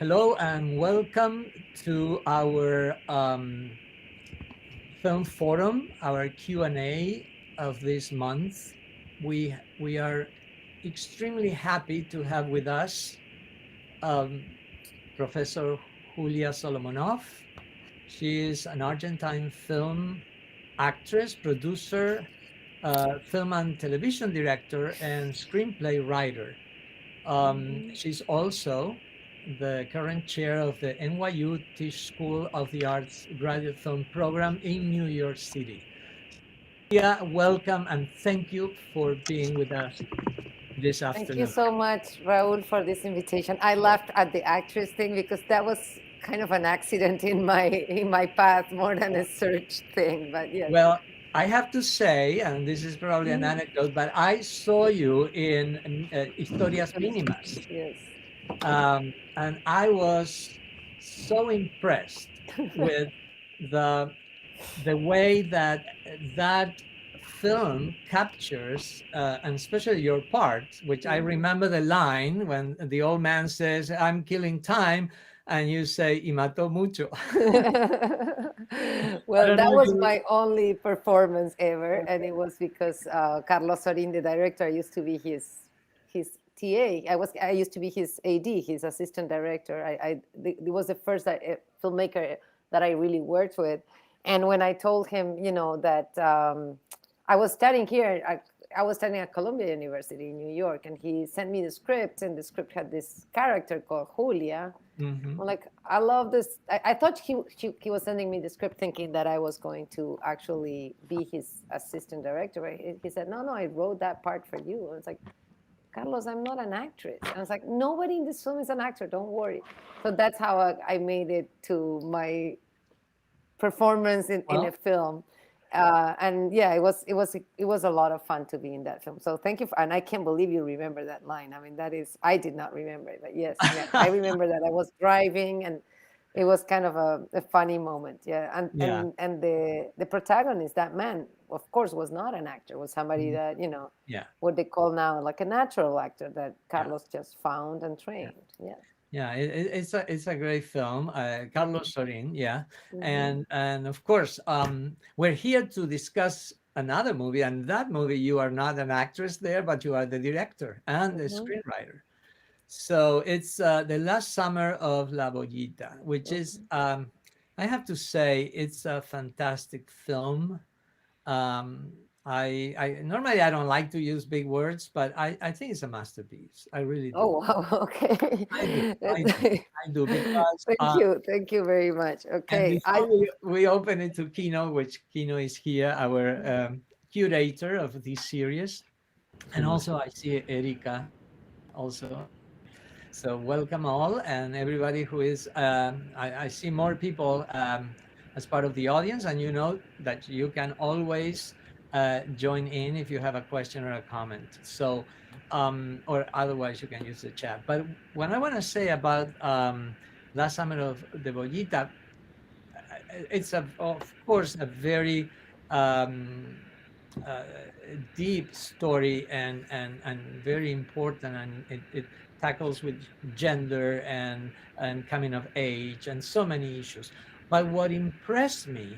Hello and welcome to our film forum, our Q&A of this month. We are extremely happy to have with us um, Professor Julia Solomonoff. She is an Argentine film actress, producer, film and television director, and screenplay writer. She's also the current chair of the NYU Tisch School of the Arts graduate film program in New York City. Yeah, welcome and thank you for being with us this Thank you afternoon. so much, Raul, for this invitation. I laughed at the actress thing because that was kind of an accident in my path more than a search thing. But yes. Well, I have to say, and this is probably an Mm, anecdote, but I saw you in Historias Mínimas, yes. and I was so impressed with the the way that that film captures, and especially your part, which I Mhm. remember the line when the old man says, "I'm killing time," and you say, "Y mató mucho." I Well, don't know that if was you. my only performance ever, and Okay. it was because Carlos Sorin, the director, used to be his TA. I used to be his AD, his assistant director. It was the first filmmaker that I really worked with, and when I told him, that I was studying here. I was studying at Columbia University in New York, and he sent me the script, and the script had this character called Julia. Mhm. I'm like, I love this. I thought he was sending me the script thinking that I was going to actually be his assistant director. But he said, no, I wrote that part for you. I was like, Carlos, I'm not an actress. And I was like, nobody in this film is an actor. Don't worry. So that's how I made it to my performance in a Well, film. And yeah, it was a lot of fun to be in that film. So thank you and I can't believe you remember that line. I mean, I did not remember it, but yes, yeah, I remember that I was driving and it was kind of a funny moment. Yeah, and yeah. and and the protagonist, that man, of course, was not an actor. Was somebody Mhm. that Yeah. what they call now like a natural actor that Yeah. Carlos just found and Yeah. trained. Yeah. Yeah, it's a great film, Mhm. Carlos Sorin. Yeah, Mhm. and of course, we're here to discuss another movie, and that movie you are not an actress there, but you are the director and the Mhm. screenwriter. So it's the last summer of La Boyita, which is, Mhm. I have to say, it's a fantastic film. Um, I normally I don't like to use big words, but I think it's a masterpiece. I really do. Oh, wow. Okay. I do. I do. I do because Thank you. Thank you very much. and Okay. before we open it to Kino, which Kino is here, our curator of this series, and also I see Erika also. So welcome all and everybody who is. I see more people as part of the audience, and you know that you can always join in if you have a question or a comment. So, or otherwise you can use the chat. But what I want to say about last summer of the Boyita, it's of course a very um, uh, deep story and very important, and it tackles with gender and coming of age and so many issues. But what impressed me,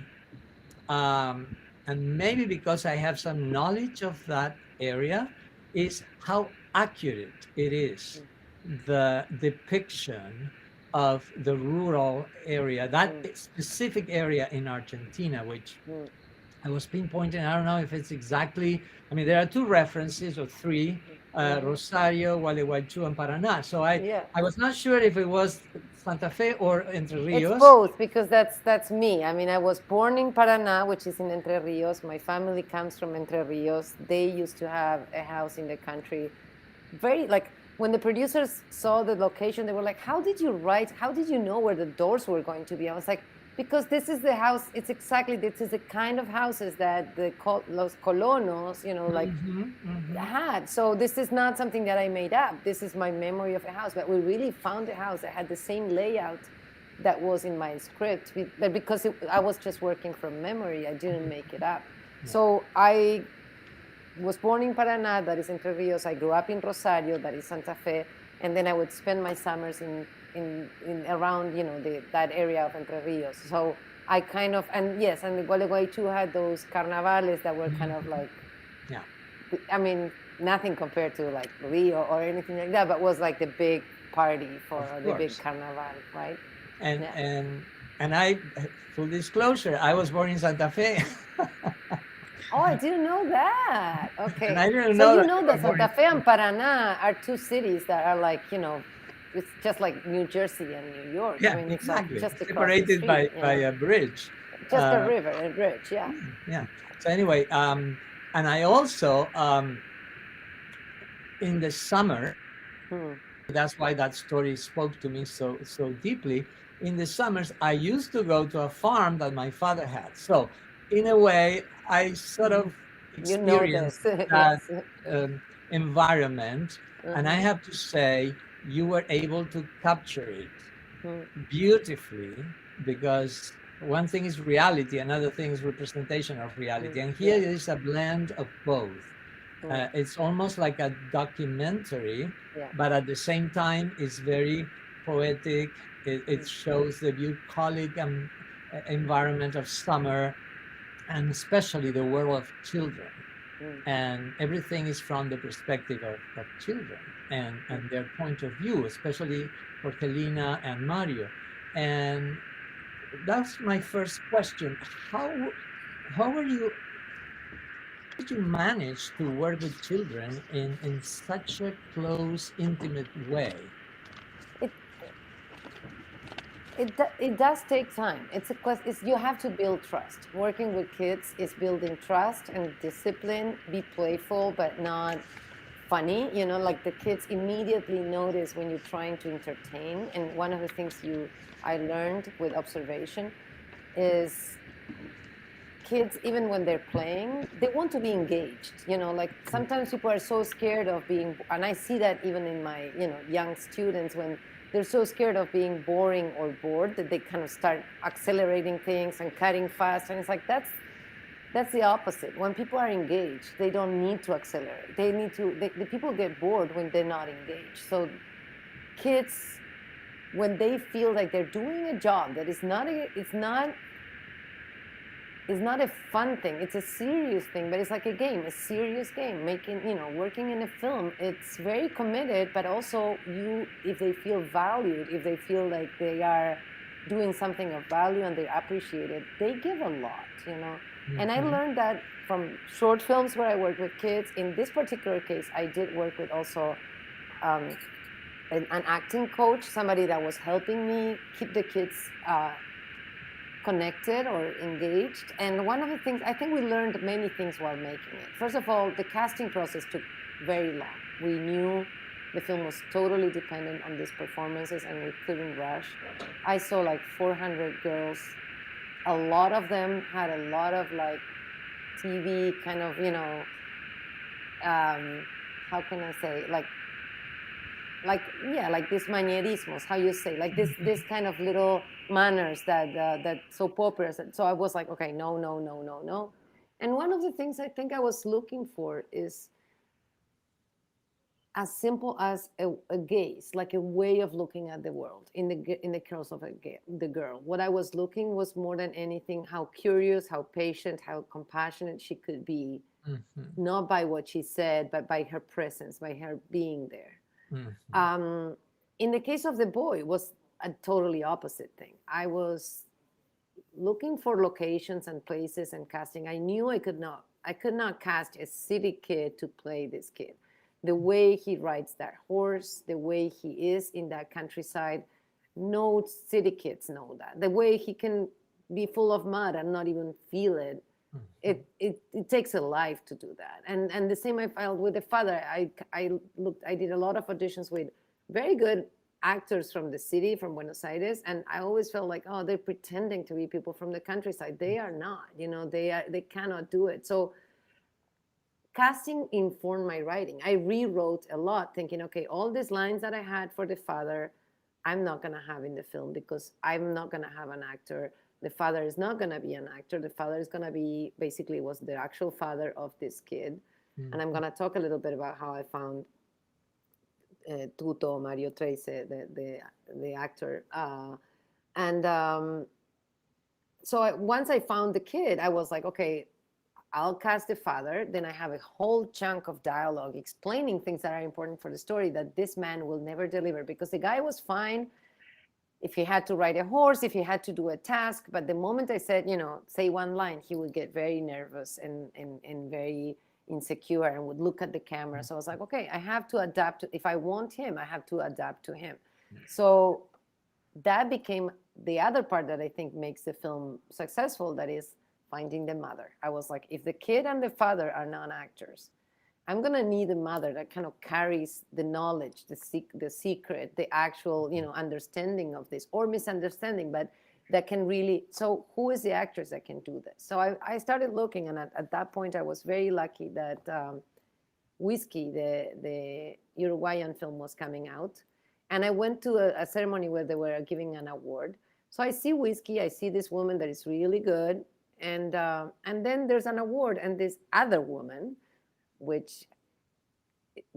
um, and maybe because I have some knowledge of that area, is how accurate it is, the depiction of the rural area, that Mm, specific area in Argentina, which mm, I was pinpointing. I don't know if it's exactly. I mean, there are two references or three: mhm. Rosario, Gualeguaychú, and Paraná. So Yeah. I was not sure if it was Santa Fe or Entre It's Rios. both because that's me. I mean, I was born in Paraná, which is in Entre Rios. My family comes from Entre Rios. They used to have a house in the country. Very like when the producers saw the location, they were like, "How did you write? How did you know where the doors were going to be?" I was like, "Because this is the house. It's exactly this is the kind of houses that los colonos, like Hmm. Hmm. had. So this is not something that I made up. This is my memory of a house. But we really found a house that had the same layout that was in my script. But because I was just working from memory, I didn't make it up. Yeah. So I was born in Paraná, that is Entre Rios. I grew up in Rosario, that is Santa Fe. And then I would spend my summers in in around, that area of Entre Rios. So I kind of, and yes, and the Gualeguay too had those carnavales that were kind of like, Yeah, I mean, nothing compared to like Rio or anything like that, but was like the big party of for the big course. carnaval, right? And Yeah. and and I, full disclosure, I was born in Santa Fe, Oh, I didn't know that. and Okay. I didn't So know you that you know were that born Santa in Fe Santa and Paraná are two cities that are like, it's just like New Jersey and New York. Fe. I Yeah, mean, it's like exactly. just across the Separated street, by a bridge. just a Uh, river, a bridge. Yeah. yeah. So anyway, and I also in the summer, Hmm. that's why that story spoke to me so deeply. In the summers, I used to go to a farm that my father had. So, in a way, I sort of You know experienced this. that Yes. environment, and I Uh-huh. have to say, you were able to capture it Hmm. beautifully, because one thing is reality, another thing is representation of reality, and here Yeah. is a blend of both. Hmm. It's almost like a documentary, Yeah. but at the same time, it's very poetic. It Hmm. shows the bucolic environment of summer, and especially the world of children. Hmm. And everything is from the perspective of children and their point of view, especially Jorgelina and Mario. And that's my first question. How were you did you manage to work with children in such a close, intimate way? It it does take time. It's a quest. It's you have to build trust. Working with kids is building trust and discipline. Be playful, but not funny. Like the kids immediately notice when you're trying to entertain. And one of the things I learned with observation is kids, even when they're playing, they want to be engaged. Like sometimes people are so scared of being, and I see that even in my young students, when they're so scared of being boring or bored, that they kind of start accelerating things and cutting fast, and it's like that's the opposite. When people are engaged, they don't need to accelerate. The people get bored when they're not engaged. So kids, when they feel like they're doing a job that is not it's not a fun thing, it's a serious thing, but it's like a game, a serious game. Working in a film, it's very committed, but also if they feel valued, if they feel like they are doing something of value and they appreciate it, they give a lot. And I Mhm. learned that from short films where I work with kids. In this particular case, I did work with also um, an acting coach, somebody that was helping me keep the kids connected or engaged. And one of the things, I think we learned many things while making it. First of all, the casting process took very long. We knew the film was totally dependent on these performances and we couldn't rush. I saw like 400 girls. A lot of them had a lot of like TV kind of, how can I say, yeah, like this manierismos, how you say, like this kind of little manners that soap operas. So I was like, okay, no, no, no, no, no. And one of the things I think I was looking for is as simple as a gaze, like a way of looking at the world in the curls of the girl. What I was looking was more than anything how curious, how patient, how compassionate she could be, Mhm. not by what she said, but by her presence, by her being there. Mhm. Um, in the case of the boy, it was a totally opposite thing. I was looking for locations and places and casting. I knew I could not cast a city kid to play this kid. The way he rides that horse, the way he is in that countryside, no city kids know that. The way he can be full of mud and not even feel it. Mhm. It takes a life to do that. And the same I felt with the father. I did a lot of auditions with very good actors from the city, from Buenos Aires, and I always felt like, oh, they're pretending to be people from the countryside. They are not. They cannot do it. So casting informed my writing. I rewrote a lot, thinking, okay, all these lines that I had for the father, I'm not going to have in the film because I'm not going to have an actor. The father is not going to be an actor. The father is going to be basically was the actual father of this kid. And I'm Mhm. going to talk a little bit about how I found Tuto, Mario Trece, the actor. And so once I found the kid, I was like, okay, I'll cast the father. Then I have a whole chunk of dialogue explaining things that are important for the story that this man will never deliver, because the guy was fine if he had to ride a horse, if he had to do a task. But the moment I said, say one line, he would get very nervous and very insecure and would look at the camera. So I was like, okay, I have to adapt. If I want him, I have to adapt to him. So that became the other part that I think makes the film successful, that is finding the mother. I was like, if the kid and the father are non-actors, I'm going to need a mother that kind of carries the knowledge, the secret, the actual, understanding of this, or misunderstanding, but that can really, so who is the actress that can do this? So I started looking, and at that point I was very lucky that Whiskey, the Uruguayan film, was coming out. And I went to a ceremony where they were giving an award. So I see Whiskey, I see this woman that is really good. And then there's an award, and this other woman, which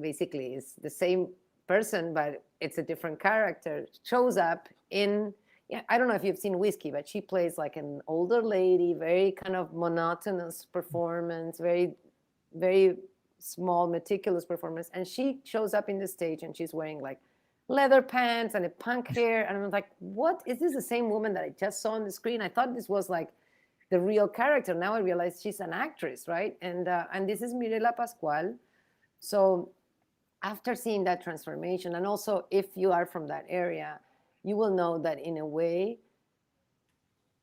basically is the same person, but it's a different character, shows up in, yeah, I don't know if you've seen Whiskey, but she plays like an older lady, very kind of monotonous performance, very, very small, meticulous performance. And she shows up in the stage and she's wearing like leather pants and a punk hair. And I'm like, what? Is this the same woman that I just saw on the screen? I thought this was like the real character. Now I realize she's an actress, right? And this is Mirela Pascual. So after seeing that transformation, and also if you are from that area, you will know that in a way,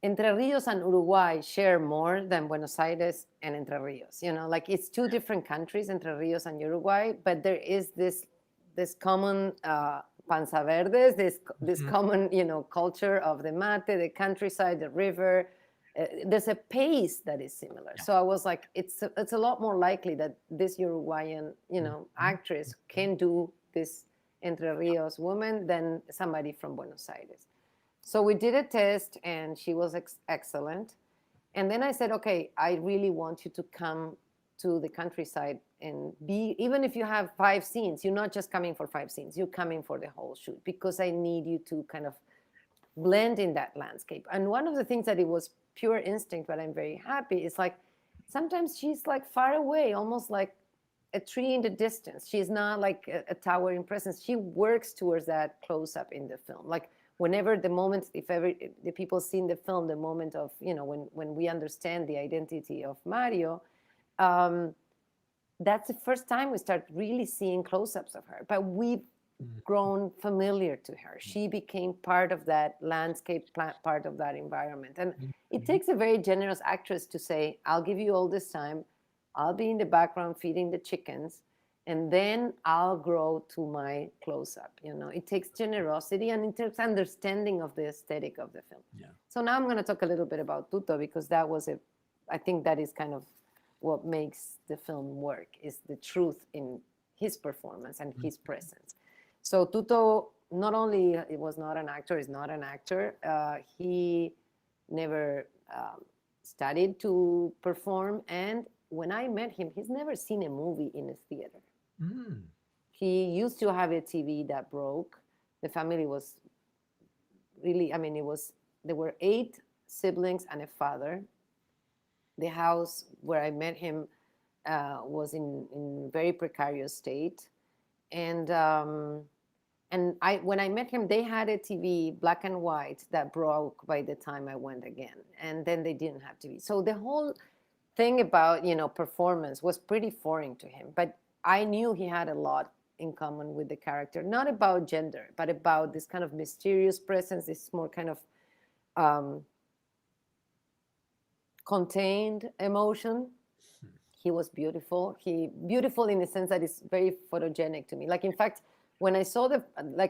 Entre Rios and Uruguay share more than Buenos Aires and Entre Rios. Like it's two different countries, Entre Rios and Uruguay, but there is this common panza verdes, this common culture of the mate, the countryside, the river. There's a pace that is similar. So I was like, it's a lot more likely that this Uruguayan actress can do this Entre Rios woman than somebody from Buenos Aires. So we did a test, and she was excellent. And then I said, okay, I really want you to come to the countryside and be, even if you have 5 scenes, you're not just coming for 5 scenes, you're coming for the whole shoot, because I need you to kind of blend in that landscape. And one of the things that it was pure instinct, but I'm very happy, is like sometimes she's like far away, almost like a tree in the distance. She's not like a towering presence. She works towards that close up in the film. Like whenever the moment, if the people see in the film, the moment of, when we understand the identity of Mario, that's the first time we start really seeing close-ups of her. But we've grown familiar to her. She became part of that landscape, part of that environment. And it takes a very generous actress to say, I'll give you all this time. I'll be in the background feeding the chickens, and then I'll grow to my close-up. It takes generosity, and it takes understanding of the aesthetic of the film. Yeah. So now I'm going to talk a little bit about Tuto, because I think that is kind of what makes the film work, is the truth in his performance and his presence. So Tuto, not only it was not an actor, is not an actor. He never studied to perform, and when I met him, he's never seen a movie in a theater. He used to have a TV that broke. The family was really, there were 8 siblings and a father. The house where I met him was in very precarious state. And when I met him, they had a TV, black and white, that broke by the time I went again. And then they didn't have TV. So the whole thing about, performance was pretty foreign to him. But I knew he had a lot in common with the character, not about gender, but about this kind of mysterious presence, this more kind of contained emotion. He was beautiful. Beautiful in the sense that it's very photogenic to me. Like, in fact, when I saw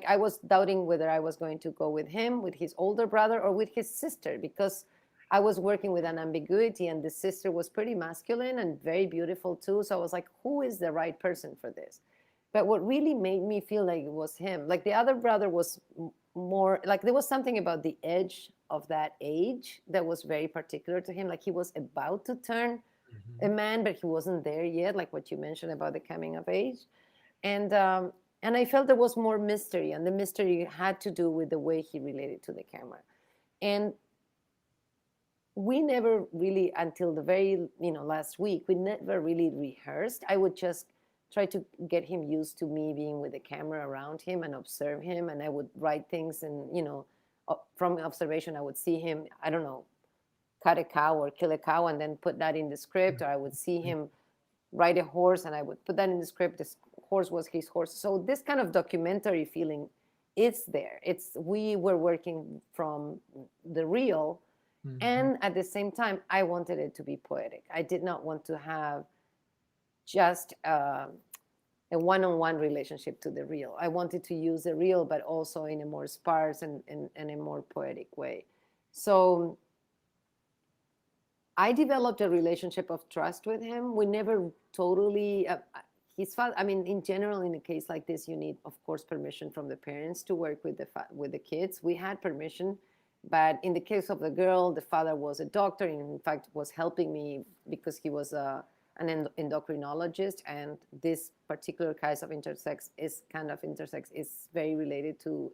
I was doubting whether I was going to go with him, with his older brother, or with his sister, because I was working with an ambiguity, and the sister was pretty masculine and very beautiful too. So I was like, who is the right person for this? But what really made me feel like it was him, like the other brother was more, like there was something about the edge of that age that was very particular to him. Like he was about to turn a man, but he wasn't there yet, like what you mentioned about the coming of age. And And I felt there was more mystery, and the mystery had to do with the way he related to the camera. And we never really, until the very last week, we never really rehearsed. I would just try to get him used to me being with the camera around him and observe him, and I would write things, and from observation I would see him, I don't know, cut a cow or kill a cow and then put that in the script, or I would see him ride a horse and I would put that in the script. This horse was his horse. So this kind of documentary feeling, it's there. We were working from the real. And at the same time, I wanted it to be poetic. I did not want to have just a one-on-one relationship to the real. I wanted to use the real, but also in a more sparse and a more poetic way. So I developed a relationship of trust with him. We never totally, his father, I mean, in general, in a case like this, you need, of course, permission from the parents to work with the kids. We had permission. But in the case of the girl, the father was a doctor, and in fact was helping me because he was an endocrinologist, and this particular case of intersex is very related to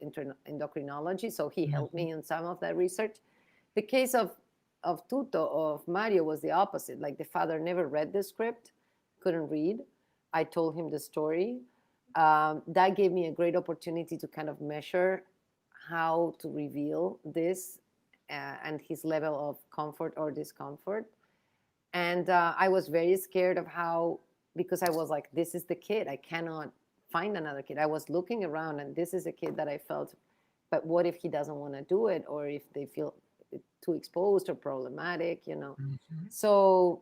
endocrinology. So he helped me in some of that research. The case of Mario was the opposite. Like, the father never read the script, couldn't read. I told him the story. That gave me a great opportunity to kind of measure how to reveal this and his level of comfort or discomfort. And I was very scared of because I was like, this is the kid. I cannot find another kid. I was looking around, and this is a kid that I felt, but what if he doesn't want to do it, or if they feel too exposed or problematic, So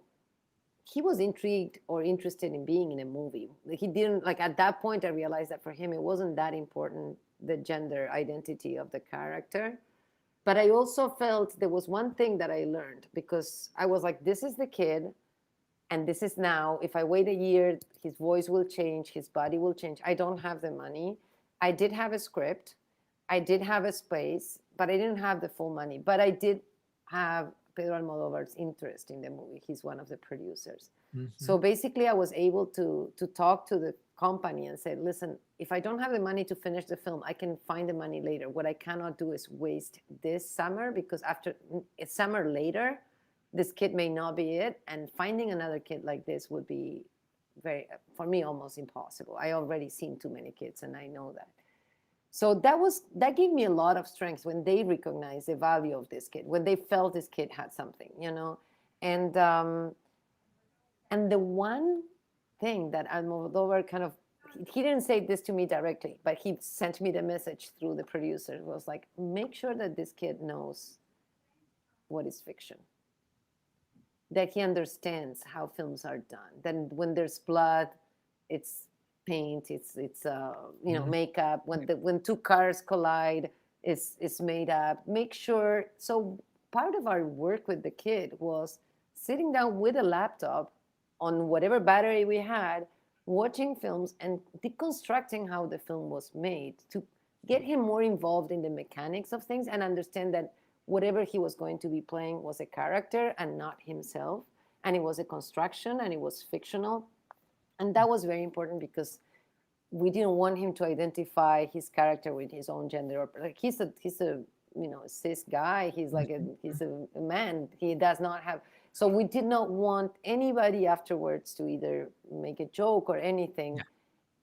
he was intrigued or interested in being in a movie. He didn't, like, at that point, I realized that for him, it wasn't that important, the gender identity of the character. But I also felt there was one thing that I learned, because I was like, this is the kid, and this is now. If I wait a year, his voice will change, his body will change. I don't have the money. I did have a script. I did have a space, but I didn't have the full money. But I did have Pedro Almodovar's interest in the movie. He's one of the producers. So basically, I was able to talk to the company and say, listen, if I don't have the money to finish the film, I can find the money later. What I cannot do is waste this summer, because after a summer later, this kid may not be it. And finding another kid like this would be for me, almost impossible. I already seen too many kids, and I know that. So that gave me a lot of strength when they recognized the value of this kid, when they felt this kid had something, And the one thing that Almodovar he didn't say this to me directly, but he sent me the message through the producer, was like, make sure that this kid knows what is fiction, that he understands how films are done, that when there's blood, it's paint, it's makeup. When two cars collide, it's made up. Make sure. So part of our work with the kid was sitting down with a laptop on whatever battery we had, watching films and deconstructing how the film was made, to get him more involved in the mechanics of things and understand that whatever he was going to be playing was a character and not himself, and it was a construction and it was fictional. And that was very important, because we didn't want him to identify his character with his own gender. Like, he's a cis guy. He's like he's a man. He does not have. So we did not want anybody afterwards to either make a joke or anything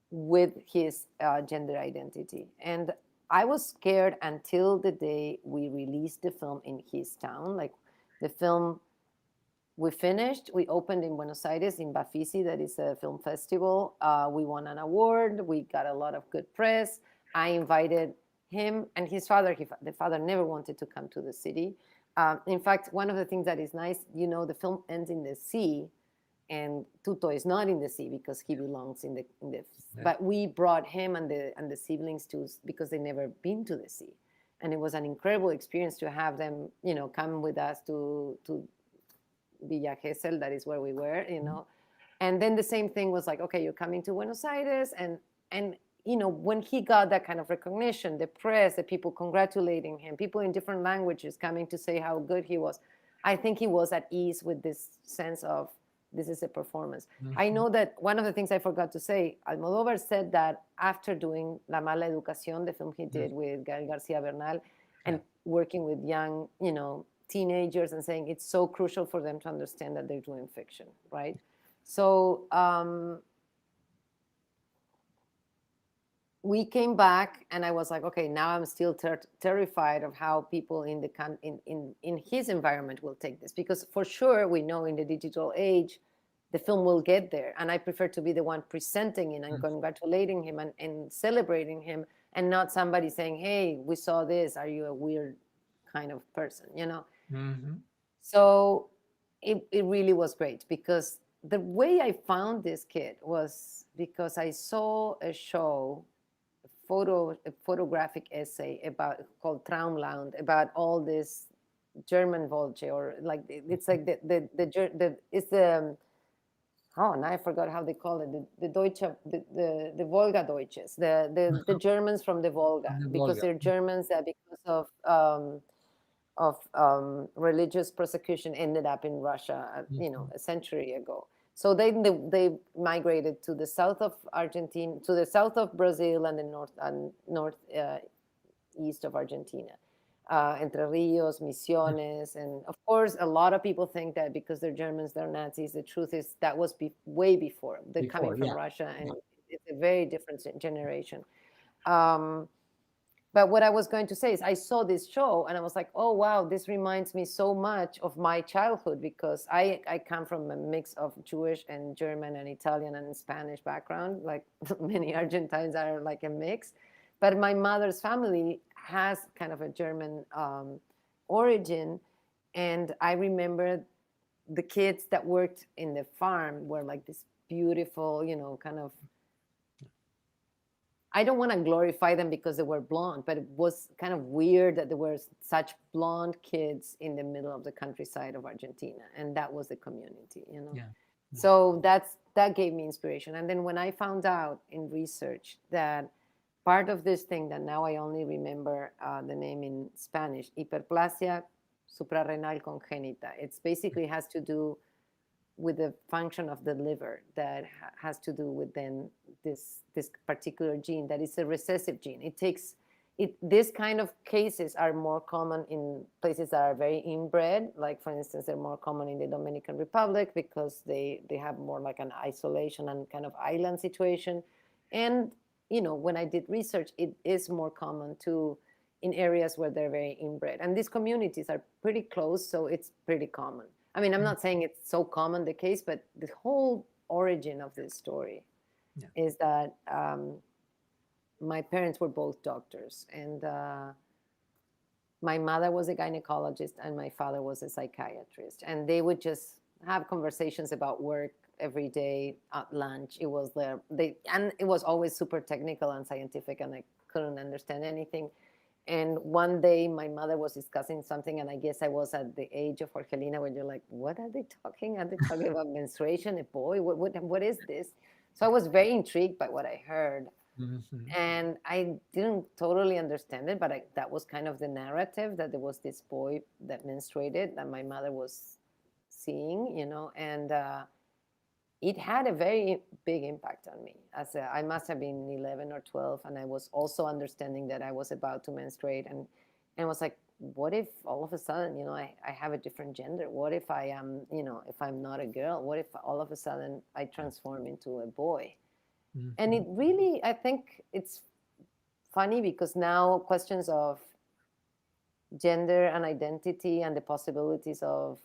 with his gender identity. And I was scared until the day we released the film in his town. Like, the film, we finished, we opened in Buenos Aires, in Bafisi, that is a film festival. We won an award. We got a lot of good press. I invited him and his father. The father never wanted to come to the city. In fact, one of the things that is nice, the film ends in the sea, and Tuto is not in the sea because he belongs in the. But we brought him and the siblings because they never been to the sea, and it was an incredible experience to have them, come with us to Villa Gesell, that is where we were, And then the same thing was like, okay, you're coming to Buenos Aires, and when he got that kind of recognition, the press, the people congratulating him, people in different languages coming to say how good he was, I think he was at ease with this sense of this is a performance. I Mhm. know that one of the things I forgot to say, Almodovar said that after doing La Mala Educación, the film he Mhm. did with Gael Garcia Bernal, Yeah. and working with young, teenagers, and saying it's so crucial for them to understand that they're doing fiction, right? So we came back, and I was like, okay, now I'm still terrified of how people in the in his environment will take this, because for sure we know in the digital age the film will get there, and I prefer to be the one presenting it and Mhm. congratulating him and celebrating him, and not somebody saying, hey, we saw this, are you a weird kind of person. Mhm. So it really was great, because the way I found this kid was because I saw a show, a photographic essay about, called Traumland, about all this German vulture, or like it's like the it's the oh, now I forgot how they call it, the Deutsche, the Volga Deutsches, the Germans from the Volga, The because Volga. they're Germans that, because of religious persecution, ended up in Russia, Mhm. a century ago. So they migrated to the south of Argentina, to the south of Brazil, and the north east of Argentina, Entre Rios, Yeah. Misiones, and of course, a lot of people think that because they're Germans, they're Nazis. The truth is that was way before. They're coming Before, from yeah. Russia, and Yeah. it's a very different generation. Um, but what I was going to say is, I saw this show and I was like, oh wow, this reminds me so much of my childhood, because I come from a mix of Jewish and German and Italian and Spanish background, like many Argentines are like a mix. But my mother's family has kind of a German origin. And I remember the kids that worked in the farm were like this beautiful, kind of, I don't want to glorify them because they were blonde, but it was kind of weird that there were such blonde kids in the middle of the countryside of Argentina, and that was the community. Yeah. Yeah. So that gave me inspiration. And then when I found out in research that part of this thing, that now I only remember the name in Spanish, hyperplasia suprarrenal congenita, it's basically has to do with the function of the liver, that has to do with then this particular gene, that is a recessive gene. It takes it This kind of cases are more common in places that are very inbred, like for instance they're more common in the Dominican Republic, because they have more like an isolation and kind of island situation. And when I did research, it is more common too in areas where they're very inbred, and these communities are pretty close, so it's pretty common. I mean, I'm Mm. not saying it's so common the case, but the whole origin of this story Yeah. is that my parents were both doctors, and my mother was a gynecologist, and my father was a psychiatrist, and they would just have conversations about work every day at lunch. It was and it was always super technical and scientific, and I couldn't understand anything. And one day my mother was discussing something, and I guess I was at the age of Jorgelina, where you're like, what are they talking? Are they talking about menstruation? A boy? What is this? So I was very intrigued by what I heard. Mhm. And I didn't totally understand it, but that was kind of the narrative, that there was this boy that menstruated that my mother was seeing, and it had a very big impact on me. I must have been 11 or 12, and I was also understanding that I was about to menstruate, and I was like, what if all of a sudden, I have a different gender? What if I am, if I'm not a girl? What if all of a sudden I Yeah. transform into a boy? And it Mhm. really, I think it's funny, because now questions of gender and identity and the possibilities of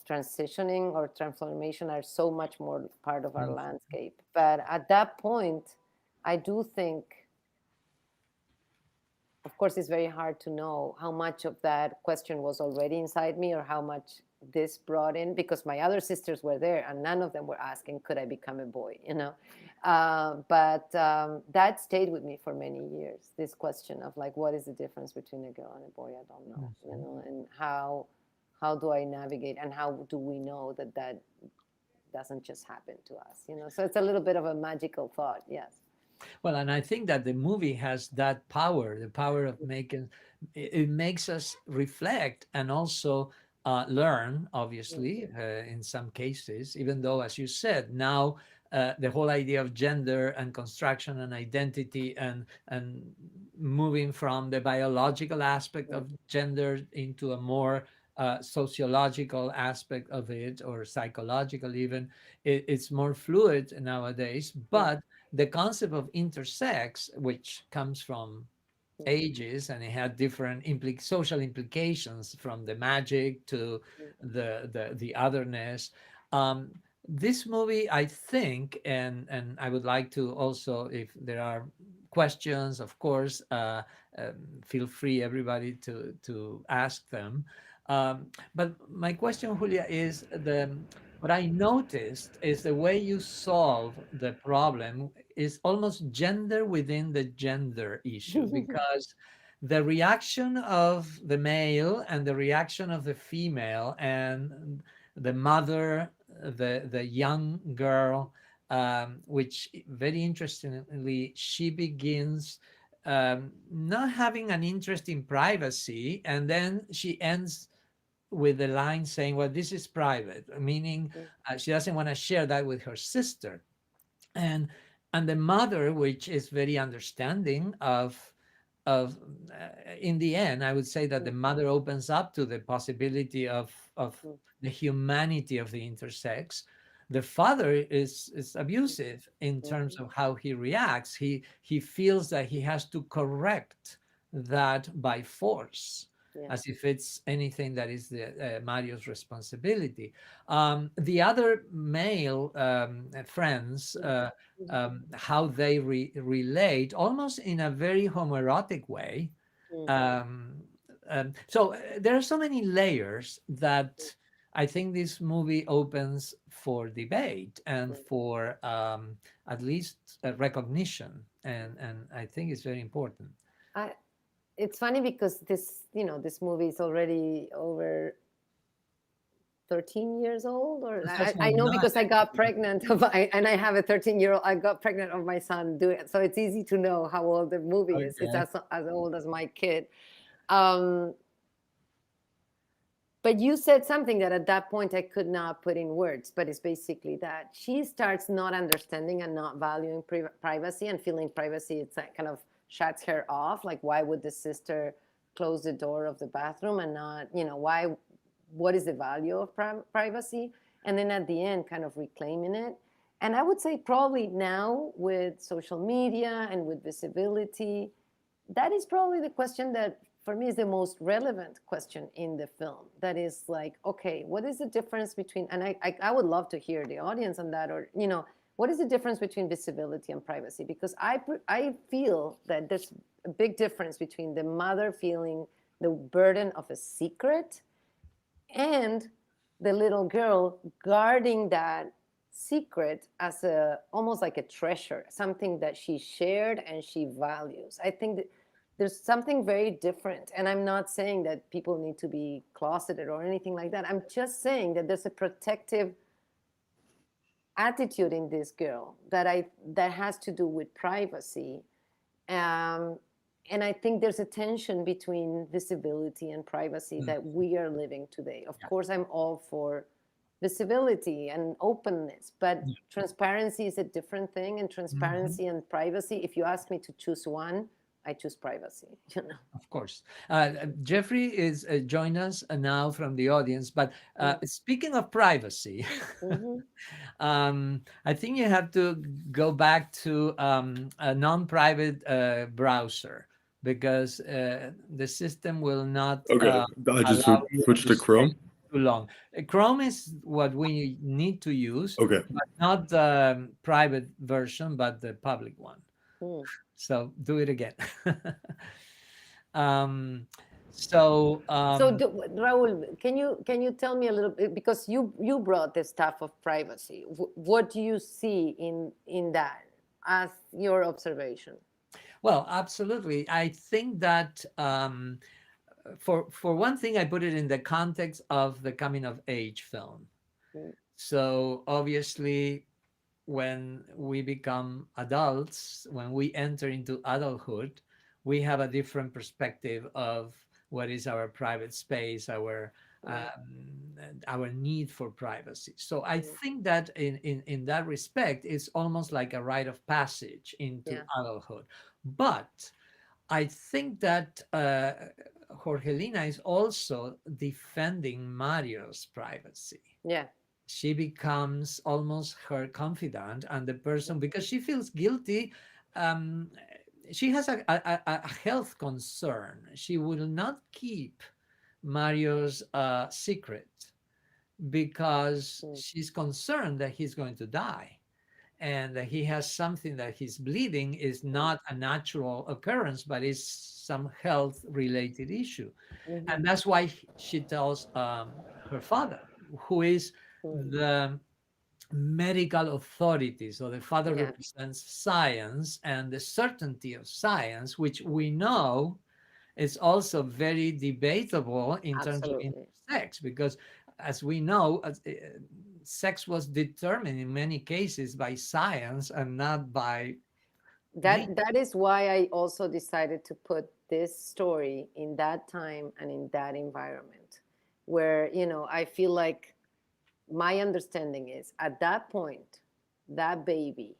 transitioning or transformation are so much more part of our Mhm. landscape. But at that point, I do think, of course, it's very hard to know how much of that question was already inside me, or how much this brought in, because my other sisters were there and none of them were asking, could I become a boy? But that stayed with me for many years, this question of like, what is the difference between a girl and a boy? I don't know, Mhm. and how do I navigate, and how do we know that that doesn't just happen to us? So it's a little bit of a magical thought. Yes. Well, and I think that the movie has that power, the power of making it makes us reflect, and also learn, obviously, in some cases, even though, as you said, now the whole idea of gender and construction and identity and moving from the biological aspect of gender into a more sociological aspect of it, or psychological even, it's more fluid nowadays. But the concept of intersex, which comes from ages, and it had different social implications, from the magic to the otherness. um, this movie, I think, and I would like to also, if there are questions, of course, feel free, everybody, to ask them. But my question, Julia, is what I noticed is the way you solve the problem is almost gender within the gender issue, because the reaction of the male and the reaction of the female, and the mother, the young girl, which very interestingly, she begins not having an interest in privacy, and then she ends with the line saying, well, this is private, meaning she doesn't want to share that with her sister. and and the mother, which is very understanding of in the end, I would say that the mother opens up to the possibility of the humanity of the intersex. The father is abusive in terms of how he reacts. He feels that he has to correct that by force, Yeah. as if it's anything that is the Mario's responsibility. The other male friends, how they relate, almost in a very homoerotic way. Um, there are so many layers that I think this movie opens for debate and for at least recognition, and I think it's very important. I, it's funny because this movie is already over 13 years old, or I know 2009. because I got pregnant of and I have a 13-year-old. I got pregnant of my son doing it, so it's easy to know how old the movie is. It's Okay. as old as my kid. um but you said something that at that point I could not put in words, but it's basically that she starts not understanding and not valuing privacy, and feeling privacy, it's like kind of shuts her off. Like, why would the sister close the door of the bathroom and not, why, what is the value of privacy? And then at the end, kind of reclaiming it. And I would say probably now with social media and with visibility, that is probably the question that for me is the most relevant question in the film. That is like, okay, what is the difference between, and I would love to hear the audience on that, or what is the difference between visibility and privacy? Because I feel that there's a big difference between the mother feeling the burden of a secret and the little girl guarding that secret as a almost like a treasure, something that she shared and she values. I think that there's something very different, and I'm not saying that people need to be closeted or anything like that. I'm just saying that there's a protective attitude in this girl that has to do with privacy. um, and I think there's a tension between visibility and privacy that we are living today. Of course, I'm all for visibility and openness, but transparency is a different thing. And transparency and privacy, if you ask me to choose one, I choose privacy. Of course. Jeffrey is joining us now from the audience. But speaking of privacy, Mhm. I think you have to go back to a non-private browser, because the system will not Okay, I just allow you switched to to stay Chrome. too long. Chrome is what we need to use, Okay, but not the private version, but the public one. Mm. So do it again. um, so So, Raul, can you tell me a little bit, because you brought the stuff of privacy. What do you see in that as your observation? well, absolutely. I think that for one thing, I put it in the context of the coming of age film. Mm. So obviously, when we become adults, when we enter into adulthood, we have a different perspective of what is our private space, our mm, and our need for privacy. So I mm, think that in that respect, it's almost like a rite of passage into yeah, adulthood. But I think that Jorgelina is also defending Mario's privacy. yeah, She becomes almost her confidant and the person because she feels guilty. Um, she has a health concern. She will not keep Mario's secret because mm, she's concerned that he's going to die and that he has something that his bleeding is mm, not a natural occurrence, but is some health related issue. mhm, And that's why she tells her father, who is mm, the medical authority. So the father yeah, represents science and the certainty of science, which we know is also very debatable in terms of absolutely. intersex, because as we know, sex was determined in many cases by science and not by nature. That is why I also decided to put this story in that time and in that environment, where I feel like my understanding is at that point, that baby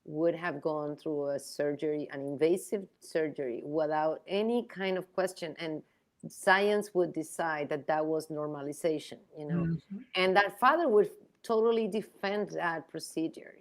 would have gone through a surgery, an invasive surgery, without any kind of question. And science would decide that that was normalization. Mhm. And that father would totally defend that procedure.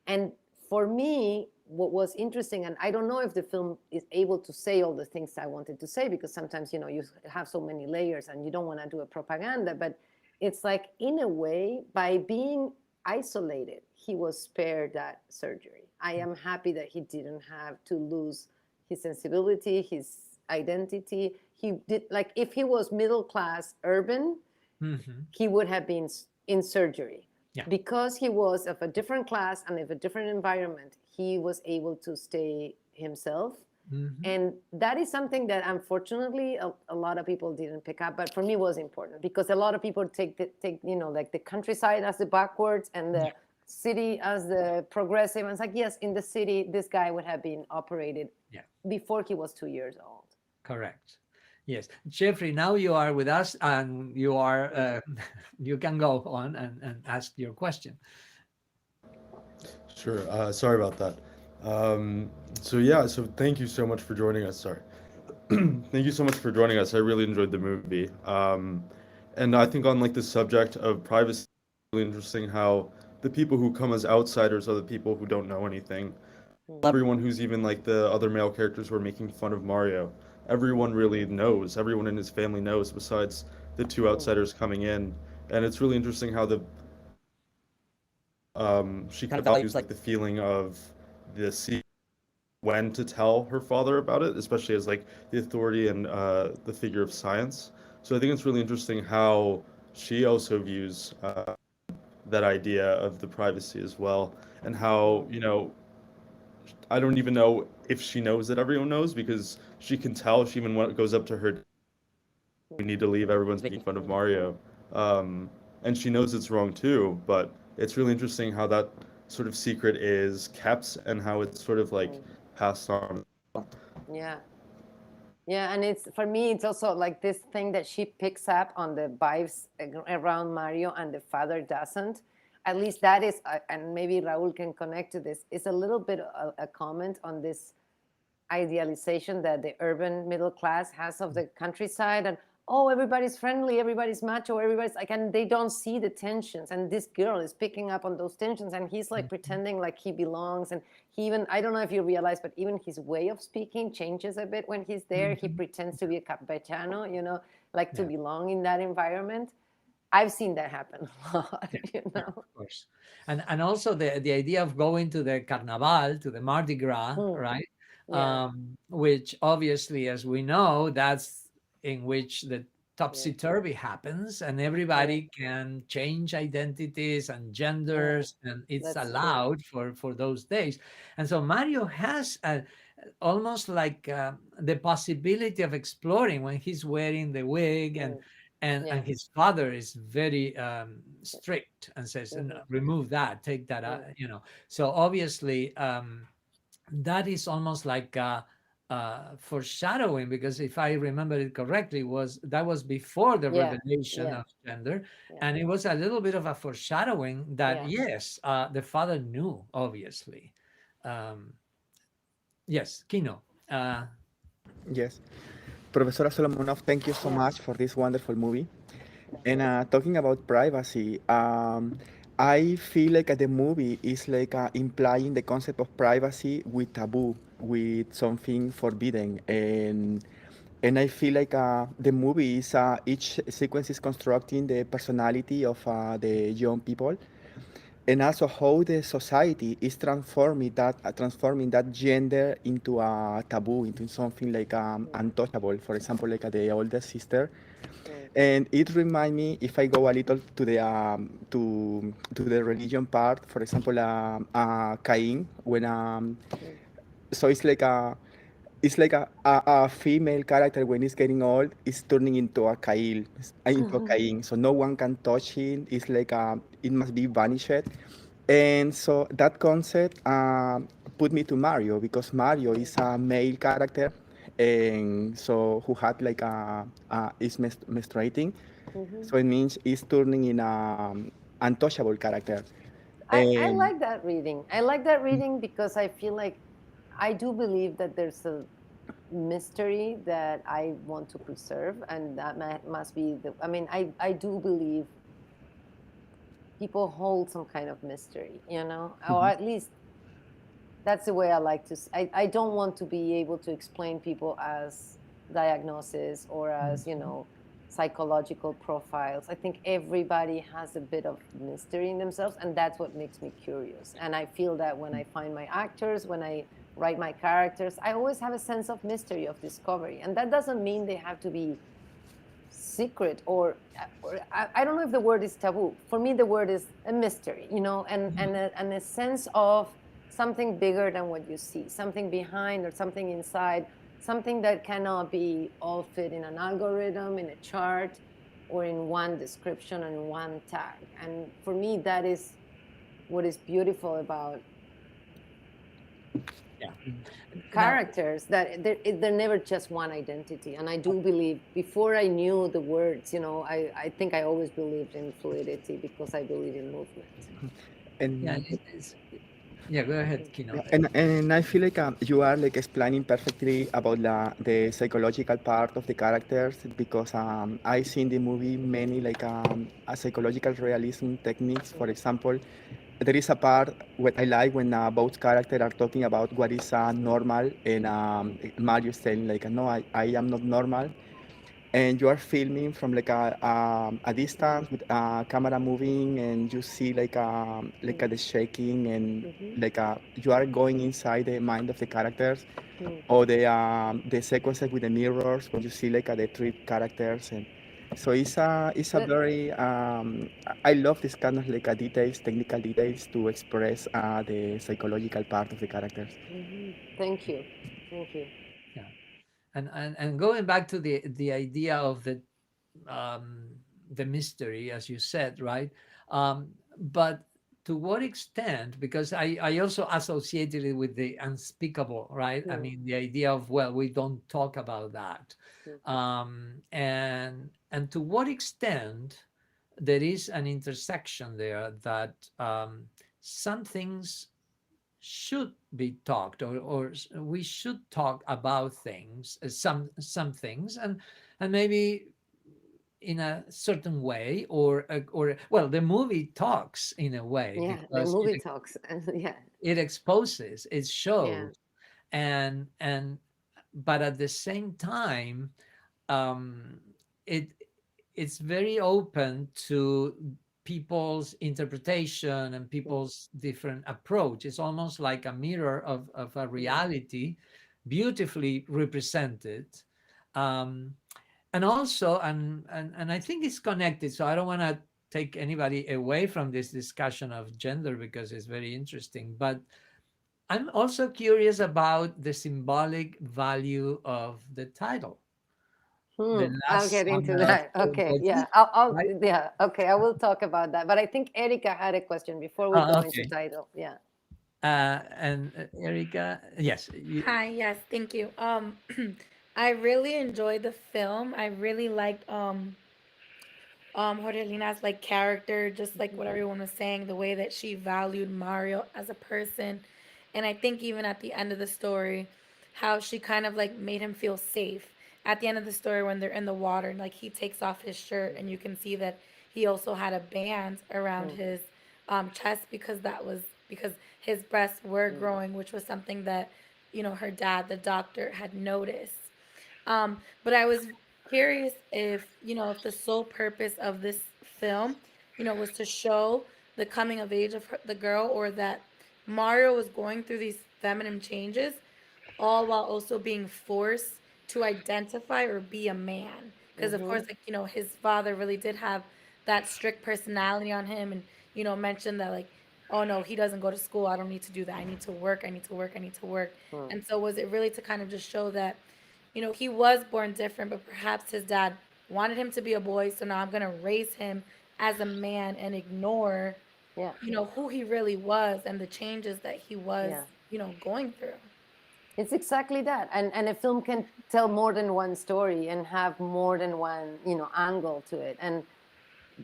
And for me, what was interesting, and I don't know if the film is able to say all the things I wanted to say, because sometimes, you have so many layers and you don't want to do a propaganda, but it's like, in a way, by being isolated, he was spared that surgery. I am happy that he didn't have to lose his sensibility, his identity. He did, like, if he was middle class urban, Mhm. he would have been in surgery. Yeah. Because he was of a different class and of a different environment, he was able to stay himself. Mhm. And that is something that, unfortunately, a lot of people didn't pick up, but for me was important, because a lot of people take like the countryside as the backwards and Yeah. the city as the progressive, and it's like, yes, in the city this guy would have been operated Yeah. before he was 2 years old. Correct. Yes, Jeffrey. Now you are with us, and you are. You can go on and ask your question. Sure. Sorry about that. So yeah, so thank you so much for joining us. Sorry. Thank you so much for joining us. I really enjoyed the movie. And I think on like the subject of privacy, it's really interesting how the people who come as outsiders are the people who don't know anything. Mm, Everyone who's even like the other male characters who are making fun of Mario, everyone really knows. Everyone in his family knows besides the two mm, outsiders coming in. And it's really interesting how the she kind of values like the feeling of the secret, when to tell her father about it, especially as like the authority and the figure of science. So I think it's really interesting how she also views that idea of the privacy as well, and how, mm, I don't even know if she knows that everyone knows, because she can tell. She even goes up to her, we need to leave, everyone's making fun of mm, Mario. Um, and she knows it's wrong too, but it's really interesting how that sort of secret is kept and how it's sort of like mm. passed on. Yeah. Yeah, and it's, for me, it's also like this thing that she picks up on the vibes around Mario and the father doesn't. At least that is, and maybe Raul can connect to this, is a little bit a comment on this idealization that the urban middle class has of the countryside, and oh, everybody's friendly, everybody's macho, everybody's like, and they don't see the tensions, and this girl is picking up on those tensions, and he's like Mhm. pretending like he belongs. And he even, I don't know if you realize, but even his way of speaking changes a bit when he's there. He Mhm. pretends to be a campechano, like to Yeah. belong in that environment. I've seen that happen a lot, Yeah. you Yeah. know. Of course. And also the idea of going to the Carnaval, to the Mardi Gras, Mm, right? yeah, Which obviously, as we know, that's in which the yeah, topsy-turvy happens and yeah, everybody can change identities and yeah, genders, and it's that's true. allowed for those days. And so Mario has almost like the possibility of exploring when he's wearing the wig, and Mm, and yeah, his father is very strict and says, "No, mhm, remove that, take that out," mm, So obviously, that is almost like foreshadowing, because if I remember it correctly, was before the Yeah, revelation yeah, of gender, yeah, and it was a little bit of a foreshadowing that yeah. yes, the father knew, obviously. Um, yes, Kino. Yes. Professor Solomonoff, thank you so Yeah. much for this wonderful movie. And talking about privacy, I feel like the movie is like implying the concept of privacy with taboo, with something forbidden, and I feel like the movie is each sequence is constructing the personality of the young people, and also how the society is transforming that gender into a taboo, into something like untouchable. For example, like the older sister, Mm, and it reminds me, if I go a little to the to the religion part, for example, Cain, when mm, so it's like a female character when it's getting old is turning into a Cain, so no one can touch him. It's like it must be vanished, and so that concept put me to Mario, because Mario is a male character, and so who had like is menstruating, mhm. so it means it's turning in a untouchable character, I and like that reading. I like that reading because I feel like I do believe that there's a mystery that I want to preserve, and that must be the. I mean, I do believe people hold some kind of mystery, or Mhm. at least that's the way I like to. I don't want to be able to explain people as diagnosis or as psychological profiles. I think everybody has a bit of mystery in themselves, and that's what makes me curious. And I feel that when I find my actors, when I write my characters, I always have a sense of mystery, of discovery, and that doesn't mean they have to be secret or I don't know if the word is taboo. For me, the word is a mystery, and a sense of something bigger than what you see, something behind or something inside, something that cannot be all fit in an algorithm, in a chart, or in one description and one tag. And for me, that is what is beautiful about Yeah. Now, characters, that they're never just one identity. And I do believe, before I knew the words, I think I always believed in fluidity because I believe in movement. yeah, and yeah. Go ahead, Kino. yeah, and I feel like you are like explaining perfectly about the psychological part of the characters, because I see in the movie many like a psychological realism techniques. For example, there is a part what I like when both characters are talking about what is normal, and Mario is saying like, no, I am not normal, and you are filming from like a distance with a camera moving, and you see like the shaking, and Mm-hmm. like you are going inside the mind of the characters, Mm. or the sequences with the mirrors when you see like the three characters, and so it's a But very I love this kind of like details, technical details to express the psychological part of the characters. mhm. Thank you, thank you. Yeah, and going back to the idea of um, the mystery, as you said, right? But to what extent? Because I also associated it with the unspeakable, right? I Mm, mean, the idea of, well, we don't talk about that, mm, and to what extent there is an intersection there that some things should be talked, or we should talk about things, some things, and maybe in a certain way, or well, the movie talks in a way yeah, the because movie talks. Yeah, it exposes, it yeah. shows, and but at the same time, um it it's very open to people's interpretation and Mm, people's different approach. It's almost like a mirror of a mm, reality, beautifully represented. um, and also, and I think it's connected, so I don't want to take anybody away from this discussion of gender because it's very interesting, but I'm also curious about the symbolic value of the title, The I'll Last get into Summer of that. Okay, yeah, Boyita, right? yeah, okay, I will talk about that. But I think Erica had a question before we go into Okay. title. Yeah. And Erica, yes, Hi, yes, thank you. I really enjoyed the film. I really liked Jorgelina's like character, just like what everyone was saying, the way that she valued Mario as a person. And I think even at the end of the story, how she kind of like made him feel safe. At the end of the story when they're in the water, like he takes off his shirt and you can see that he also had a band around his chest because that was because his breasts were growing, which was something that, her dad, the doctor, had noticed. But I was curious if, if the sole purpose of this film, was to show the coming of age of the girl, or that Mario was going through these feminine changes, all while also being forced to identify or be a man. Because of course, Mm-hmm. like, his father really did have that strict personality on him, and, mentioned that, like, oh no, he doesn't go to school. I don't need to do that. I need to work. I need to work. I need to work. And so was it really to kind of just show that, he was born different, but perhaps his dad wanted him to be a boy, so now I'm going to raise him as a man and ignore, Yeah. who he really was and the changes that he was, Yeah. going through. It's exactly that. And a film can tell more than one story and have more than one, angle to it. And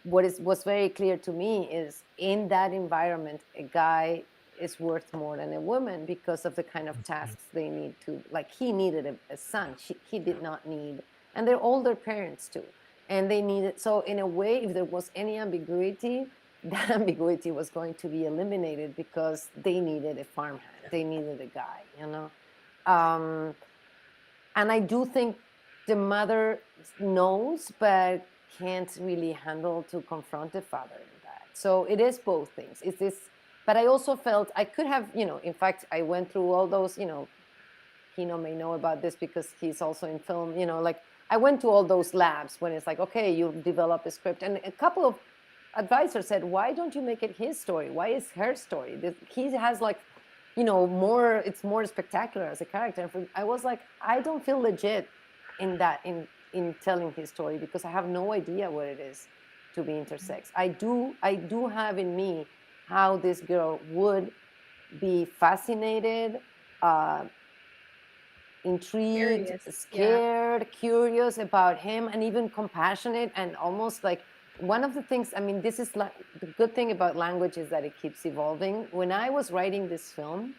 was very clear to me is in that environment, a guy is worth more than a woman because of the kind of tasks they need to, like he needed a son. He did not need, and they're older parents too. And they needed, so in a way, if there was any ambiguity, that ambiguity was going to be eliminated because they needed a farmhand. They needed a guy, Um, and I do think the mother knows, but can't really handle to confront the father in that. So it is both things. It's this, but I also felt I could have, in fact, I went through all those, Kino may know about this because he's also in film, like I went to all those labs when it's like, okay, you develop a script. And a couple of advisors said, why don't you make it his story? Why is her story? He has like, more, it's more spectacular as a character. And I was like, I don't feel legit in that, in telling his story because I have no idea what it is to be intersex. I do have in me how this girl would be fascinated, uh, intrigued, Curious. Yeah. scared, curious about him, and even compassionate, and almost like one of the things. I mean, this is like the good thing about language is that it keeps evolving. When I was writing this film,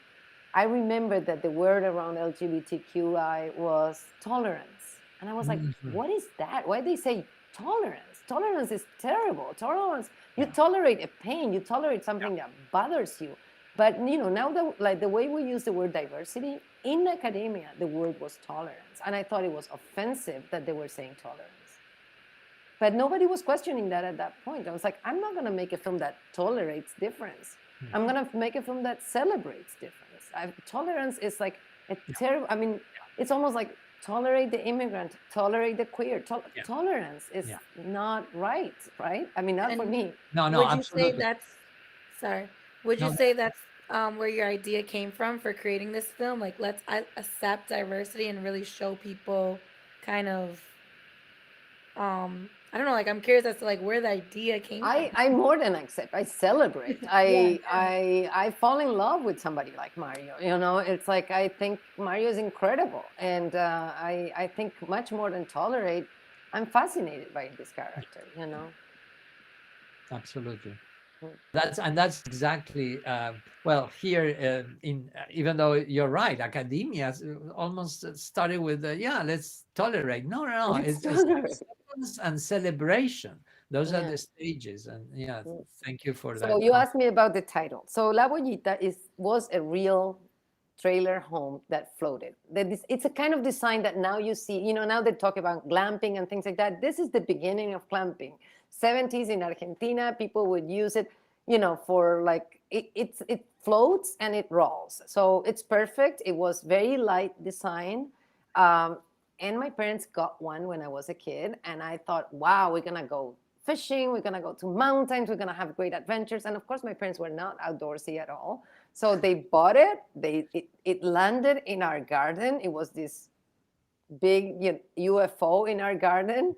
I remember that the word around LGBTQI was tolerance. And I was like, Mhm. what is that? Why they say tolerance? Tolerance is terrible. Tolerance, you Yeah, tolerate a pain, you tolerate yeah, something that bothers you. But now that like the way we use the word diversity in academia, the word was tolerance. And I thought it was offensive that they were saying tolerance. But nobody was questioning that at that point. I was like, I'm not going to make a film that tolerates difference. I'm going to make a film that celebrates difference. Tolerance is like a yeah, terrible, I mean, it's almost like tolerate the immigrant, tolerate the queer. yeah, Tolerance is yeah. not right, right? I mean, not for And me. No, no, would you say absolutely. that's, sorry, would you No, say that's where your idea came from for creating this film? Like, let's accept diversity and really show people kind of, I don't know, like, I'm curious as to like where the idea came from. I more than accept. I celebrate. Yeah, I fall in love with somebody like Mario. It's like I think Mario is incredible, and I think much more than tolerate. I'm fascinated by this character. absolutely. Mm. That's exactly well here in even though you're right, academia almost started with yeah, let's tolerate. No, no, no. Let's It's tolerate. acceptance and celebration. Those are Yeah. the stages, and yeah, Mm. thank you for So that. you asked me about the title. So La Boyita was a real trailer home that floated. It's a kind of design that now you see, now they talk about glamping and things like that. This is the beginning of glamping. 70s in Argentina, people would use it, for like, it floats and it rolls. So it's perfect. It was very light design. Um, and my parents got one when I was a kid. And I thought, wow, we're going to go fishing, we're going to go to mountains, we're going to have great adventures. And of course, my parents were not outdoorsy at all. So they bought it. It landed in our garden. It was this big UFO in our garden.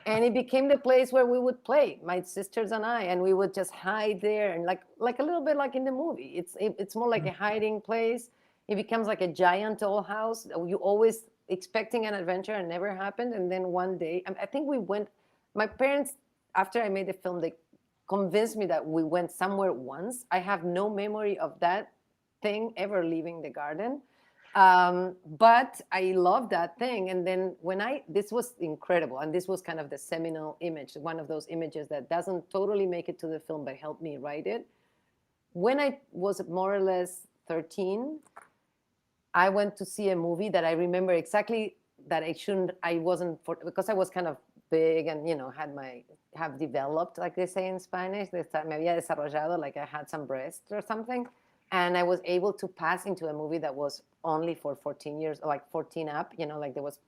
And it became the place where we would play, my sisters and I, and we would just hide there, and like a little bit like in the movie. It's more like a hiding place. It becomes like a giant old house. You always expecting an adventure and never happened. And then one day, I think we went. My parents, after I made the film, they convinced me that we went somewhere once. I have no memory of that thing ever leaving the garden. But I love that thing. And then this was incredible. And this was kind of the seminal image, one of those images that doesn't totally make it to the film, but helped me write it. When I was more or less 13, I went to see a movie that I remember exactly that I wasn't, because I was kind of big and, have developed, like they say in Spanish, me había desarrollado, like I had some breasts or something. And I was able to pass into a movie that was only for 14 years, like 14 up, like there was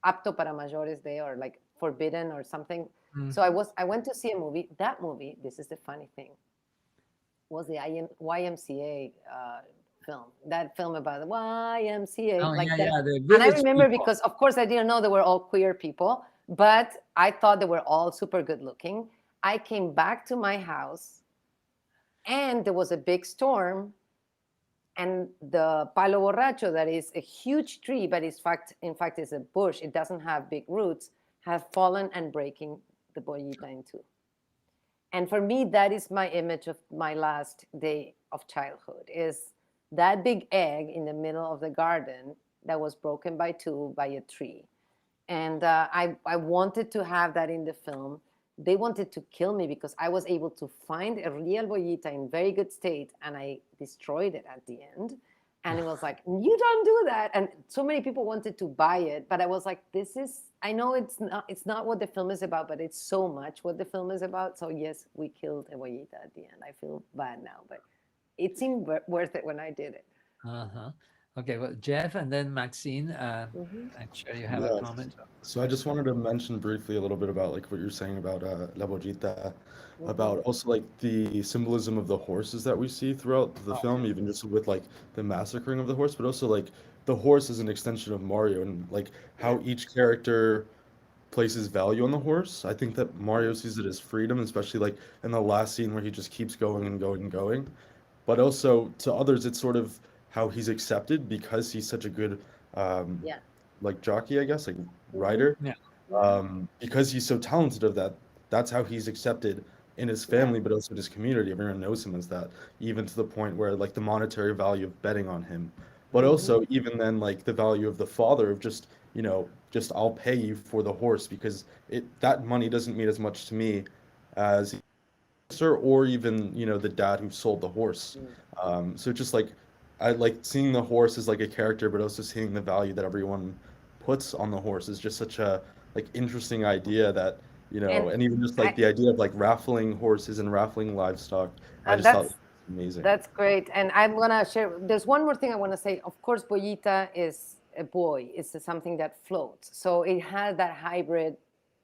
apto para mayores there, or like forbidden or something. So I went to see a movie. That movie, this is the funny thing, was the YMCA film. That film about the YMCA, Oh, like yeah, that. yeah, the And I village remember people. because, of course, I didn't know they were all queer people, but I thought they were all super good looking. I came back to my house, and there was a big storm, and the palo borracho, that is a huge tree, but in fact is a bush, it doesn't have big roots, have fallen and breaking the Boyita in two. And for me, that is my image of my last day of childhood, is that big egg in the middle of the garden that was broken by two by a tree. And I wanted to have that in the film. They wanted to kill me because I was able to find a real Boyita in very good state, and I destroyed it at the end. And it was like, you don't do that. And so many people wanted to buy it, but I was like, I know it's not what the film is about, but it's so much what the film is about. So yes, we killed a Boyita at the end. I feel bad now, but it seemed worth it when I did it. Uh-huh. Okay, well, Jeff, and then Maxine. I'm sure you have a Yes. comment. So I just wanted to mention briefly a little bit about like what you're saying about La Bollita, about also like the symbolism of the horses that we see throughout the Oh, film, even just with like the massacring of the horse, but also like the horse is an extension of Mario, and like how each character places value on the horse. I think that Mario sees it as freedom, especially like in the last scene where he just keeps going and going and going. But also to others, it's sort of how he's accepted because he's such a good um, Yeah. like jockey, I guess, like Hmm. rider. yeah. Because he's so talented of that, that's how he's accepted in his Yeah. family, but also in his community. Everyone knows him as that, even to the point where like the monetary value of betting on him, but Hmm. also even then like the value of the father of just, just I'll pay you for the horse because that money doesn't mean as much to me as sir, or even the dad who sold the horse. So just like I like seeing the horse as like a character, but also seeing the value that everyone puts on the horse is just such a like interesting idea that And and even just like I, the idea of like raffling horses and raffling livestock, I uh, just thought that's was amazing. That's great. And I'm gonna share. There's one more thing I want to say. Of course, Boyita is a boy. It's something that floats. So it has that hybrid.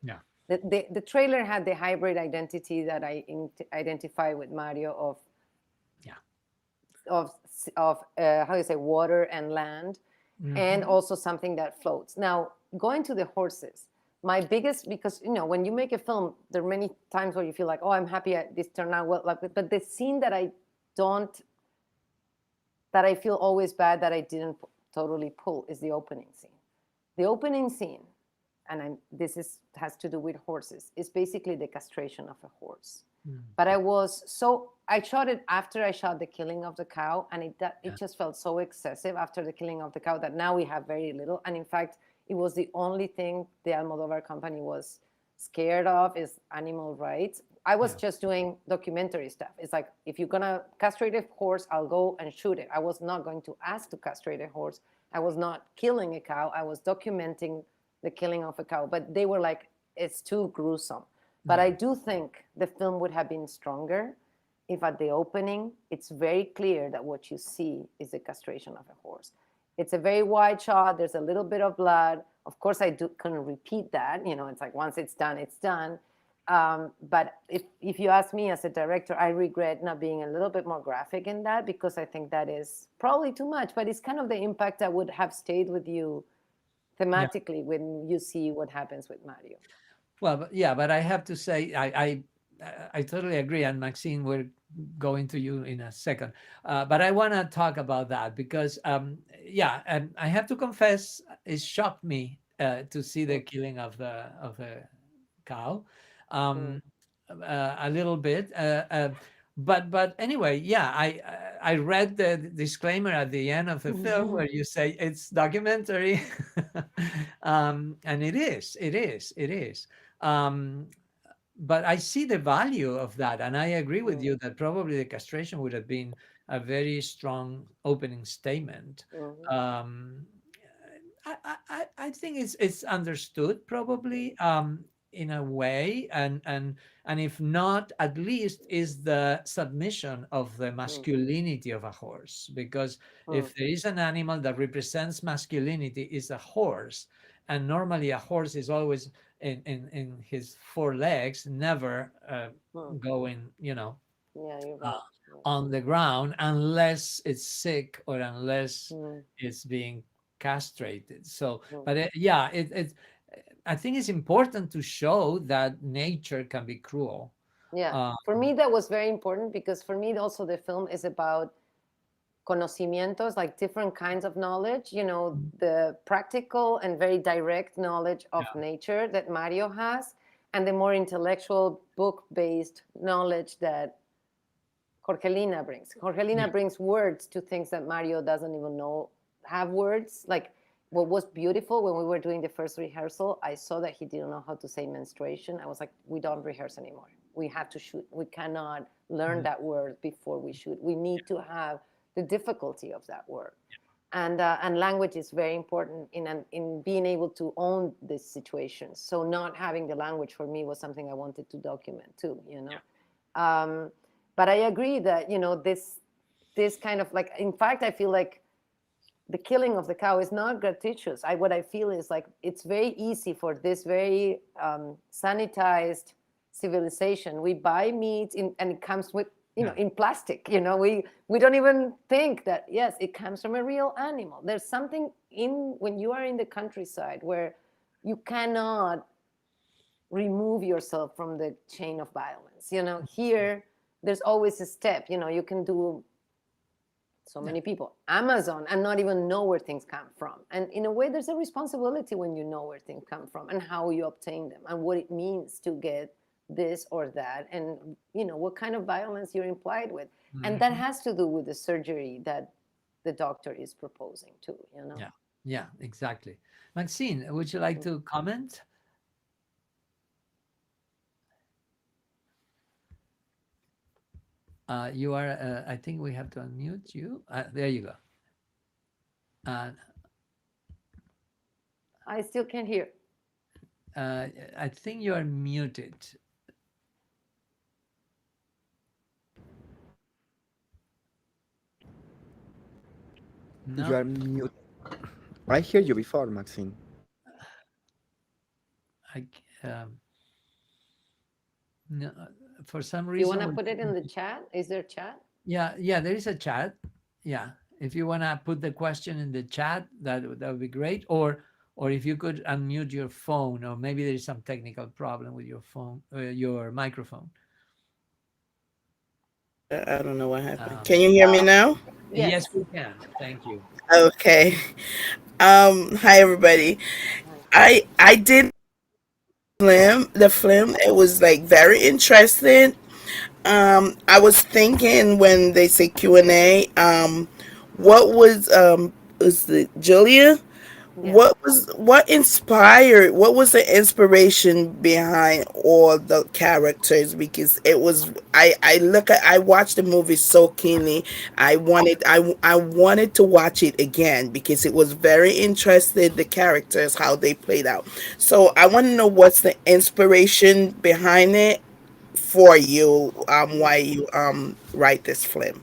Yeah. The trailer had the hybrid identity that I identify with Mario Yeah. of how do you say, water and land, and also something that floats. Now, going to the horses, my biggest, because when you make a film, there are many times where you feel like, oh, I'm happy this turned out well, like, but the scene don't that I feel always bad that I didn't totally pull is the opening scene. The opening scene, and has to do with horses, is basically the castration of a horse. But I shot it after I shot the killing of the cow, and it just felt so excessive after the killing of the cow that now we have very little. And in fact, it was the only thing the Almodovar company was scared of, is animal rights. I was just doing documentary stuff. It's like, if you're gonna castrate a horse, I'll go and shoot it. I was not going to ask to castrate a horse. I was not killing a cow. I was documenting the killing of a cow. But they were like, it's too gruesome. But I do think the film would have been stronger if at the opening it's very clear that what you see is the castration of a horse. It's a very wide shot. There's a little bit of blood. Of course, I couldn't repeat that. It's like once it's done, it's done. But if you ask me as a director, I regret not being a little bit more graphic in that, because I think that is probably too much. But it's kind of the impact that would have stayed with you Yeah. thematically when you see what happens with Mario. Well, but I have to say, I totally agree. And Maxine, we're going to you in a second. But I want to talk about that because, and I have to confess, it shocked me to see the Mm, killing of the cow, mm, um, a little bit. But anyway, yeah, I read the disclaimer at the end of the film mm, where you say it's documentary, and it is. Um, but I see the value of that, and I agree with mm, you that probably the castration would have been a very strong opening statement. mhm, Um, I think it's understood probably in a way, and if not, at least is the submission of the mm, masculinity of a horse. Because mm, if there is an animal that represents masculinity, is a horse, and normally a horse is always in his four legs, never mm. going, Yeah, you're uh, right. Yeah. on the ground unless it's sick or unless Mm, it's being castrated. So, mm. but yeah, I think it's important to show that nature can be cruel. Yeah. Um, For me, that was very important because for me, also the film is about conocimientos, like different kinds of knowledge, the practical and very direct knowledge of yeah, nature that Mario has, and the more intellectual book based knowledge that Jorgelina brings. yeah, Jorgelina brings words to things that Mario doesn't even know have words. Like what was beautiful when we were doing the first rehearsal, I saw that he didn't know how to say menstruation. I was like, we don't rehearse anymore. We have to shoot. We cannot learn mhm, that word before we shoot. We need to have the difficulty of that word. And language is very important in being able to own these situations. So not having the language for me was something I wanted to document too. Um, but I agree that this kind of like, in fact, I feel like the killing of the cow is not gratuitous. What I feel is like it's very easy for this very sanitized civilization. We buy meat and it comes with yeah, in plastic. We don't even think that yes, it comes from a real animal. There's something in when you are in the countryside where you cannot remove yourself from the chain of violence. Here there's always a step. You can do so yeah, many people Amazon and not even know where things come from. And in a way, there's a responsibility when you know where things come from and how you obtain them and what it means to get this or that, and what kind of violence you're implied with. And that mhm, has to do with the surgery that the doctor is proposing too. yeah, yeah, exactly. Maxine, would you like Mm. to comment? You are, I think we have to unmute you. There you go. Uh, I still can't hear. uh, I think you are muted. You No, are mute. I heard you before, Maxine. I, no, for some Do you want reason, to put it in the chat? Is there chat? yeah, there is a chat. Yeah, if you want to put the question in the chat, that would be great. Or if you could unmute your phone, or maybe there is some technical problem with your phone, your microphone. I don't know what happened. Um, Can you hear me now? yes, Yes. we can. Thank you. Okay. Hi everybody. Right. I did the film. It was like very interesting. I was thinking when they say Q&A, what was the Julia? Yes. What was the inspiration behind all the characters? Because it was I watched the movie so keenly. I wanted to watch it again because it was very interesting, the characters, how they played out. So I want to know what's the inspiration behind it for you, why you write this film.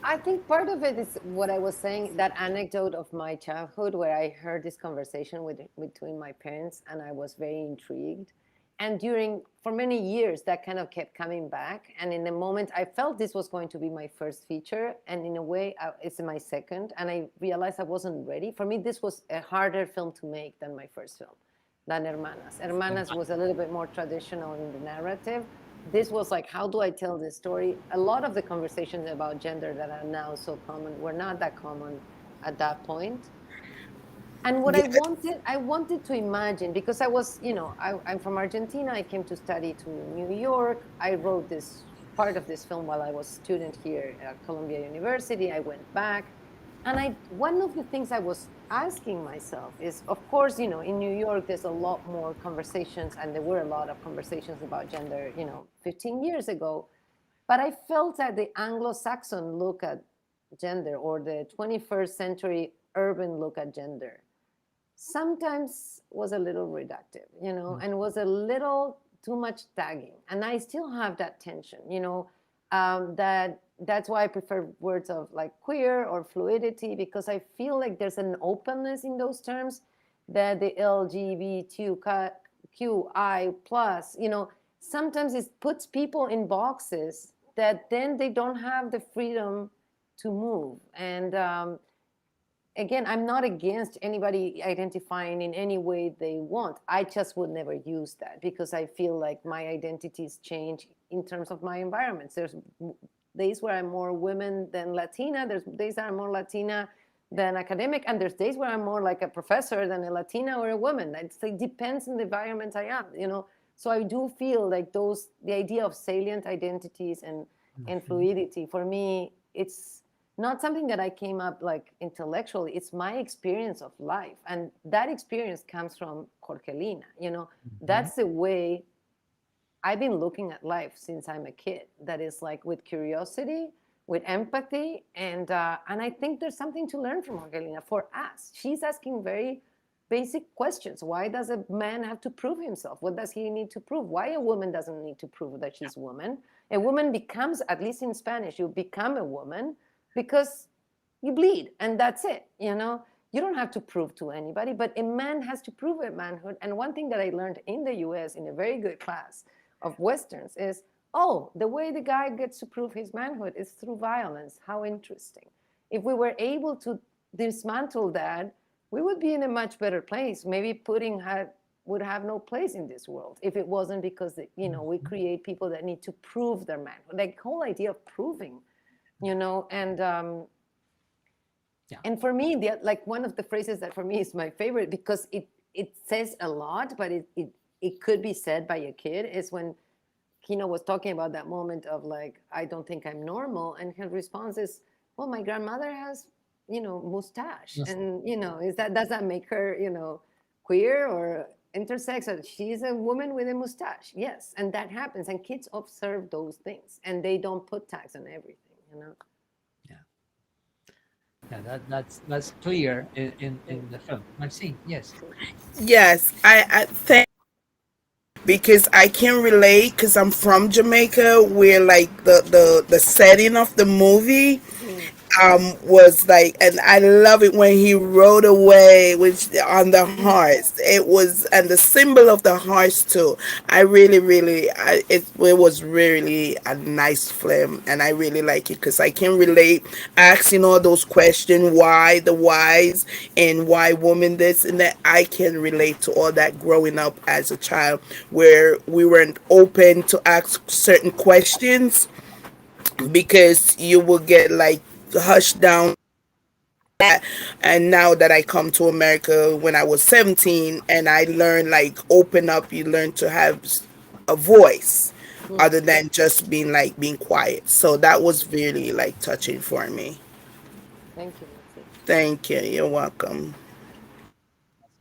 I think part of it is what I was saying, that anecdote of my childhood where I heard this conversation between my parents and I was very intrigued. And for many years, that kind of kept coming back. And in the moment, I felt this was going to be my first feature. And in a way, it's my second. And I realized I wasn't ready. For me, this was a harder film to make than my first film than Hermanas. Hermanas was a little bit more traditional in the narrative. This was like, how do I tell this story? A lot of the conversations about gender that are now so common were not that common at that point. And what Yeah. I wanted to imagine, because I was, I'm from Argentina. I came to study to New York. I wrote this part of this film while I was a student here at Columbia University. I went back. And one of the things I was asking myself is, of course, in New York, there's a lot more conversations, and there were a lot of conversations about gender, 15 years ago. But I felt that the Anglo-Saxon look at gender, or the 21st century urban look at gender, sometimes was a little reductive, and was a little too much tagging. And I still have that tension, that's why I prefer words of like queer or fluidity, because I feel like there's an openness in those terms that the LGBTQI plus, sometimes it puts people in boxes that then they don't have the freedom to move. And again, I'm not against anybody identifying in any way they want. I just would never use that, because I feel like my identities change in terms of my environments. There's days where I'm more women than Latina. There's days that I'm more Latina than academic. And there's days where I'm more like a professor than a Latina or a woman. It depends on the environment I am, So I do feel like the idea of salient identities and fluidity, for me, it's not something that I came up like intellectually. It's my experience of life. And that experience comes from Jorgelina, That's the way I've been looking at life since I'm a kid. That is like with curiosity, with empathy. And I think there's something to learn from Jorgelina for us. She's asking very basic questions. Why does a man have to prove himself? What does he need to prove? Why a woman doesn't need to prove that she's a woman? A woman becomes, at least in Spanish, you become a woman because you bleed, and that's it. You don't have to prove to anybody, but a man has to prove a manhood. And one thing that I learned in the US in a very good class of Westerns is, the way the guy gets to prove his manhood is through violence. How interesting. If we were able to dismantle that, we would be in a much better place. Maybe Putin would have no place in this world if it wasn't because, we create people that need to prove their manhood. Like the whole idea of proving, and for me, like one of the phrases that for me is my favorite, because it says a lot, but it could be said by a kid, is when Kino was talking about that moment of like, I don't think I'm normal. And her response is, well, my grandmother has, mustache. Yes. And, does that make her, queer or intersex? Or she's a woman with a mustache. Yes. And that happens. And kids observe those things, and they don't put tags on everything, Yeah, that's clear in the film. Maxine, yes. Yes, I think, because I can relate, because I'm from Jamaica, where like the setting of the movie was like, and I love it when he rode away with on the horse. It was, and the symbol of the horse too. I really, it was really a nice film, and I really like it because I can relate, asking all those questions, why the whys, and why women this and that. I can relate to all that growing up as a child, where we weren't open to ask certain questions because you will get like hushed down. And now that I come to America when I was 17, and I learned like open up, you learn to have a voice other than just being quiet. So that was really like touching for me. Thank you, Maxine. Thank you. You're welcome.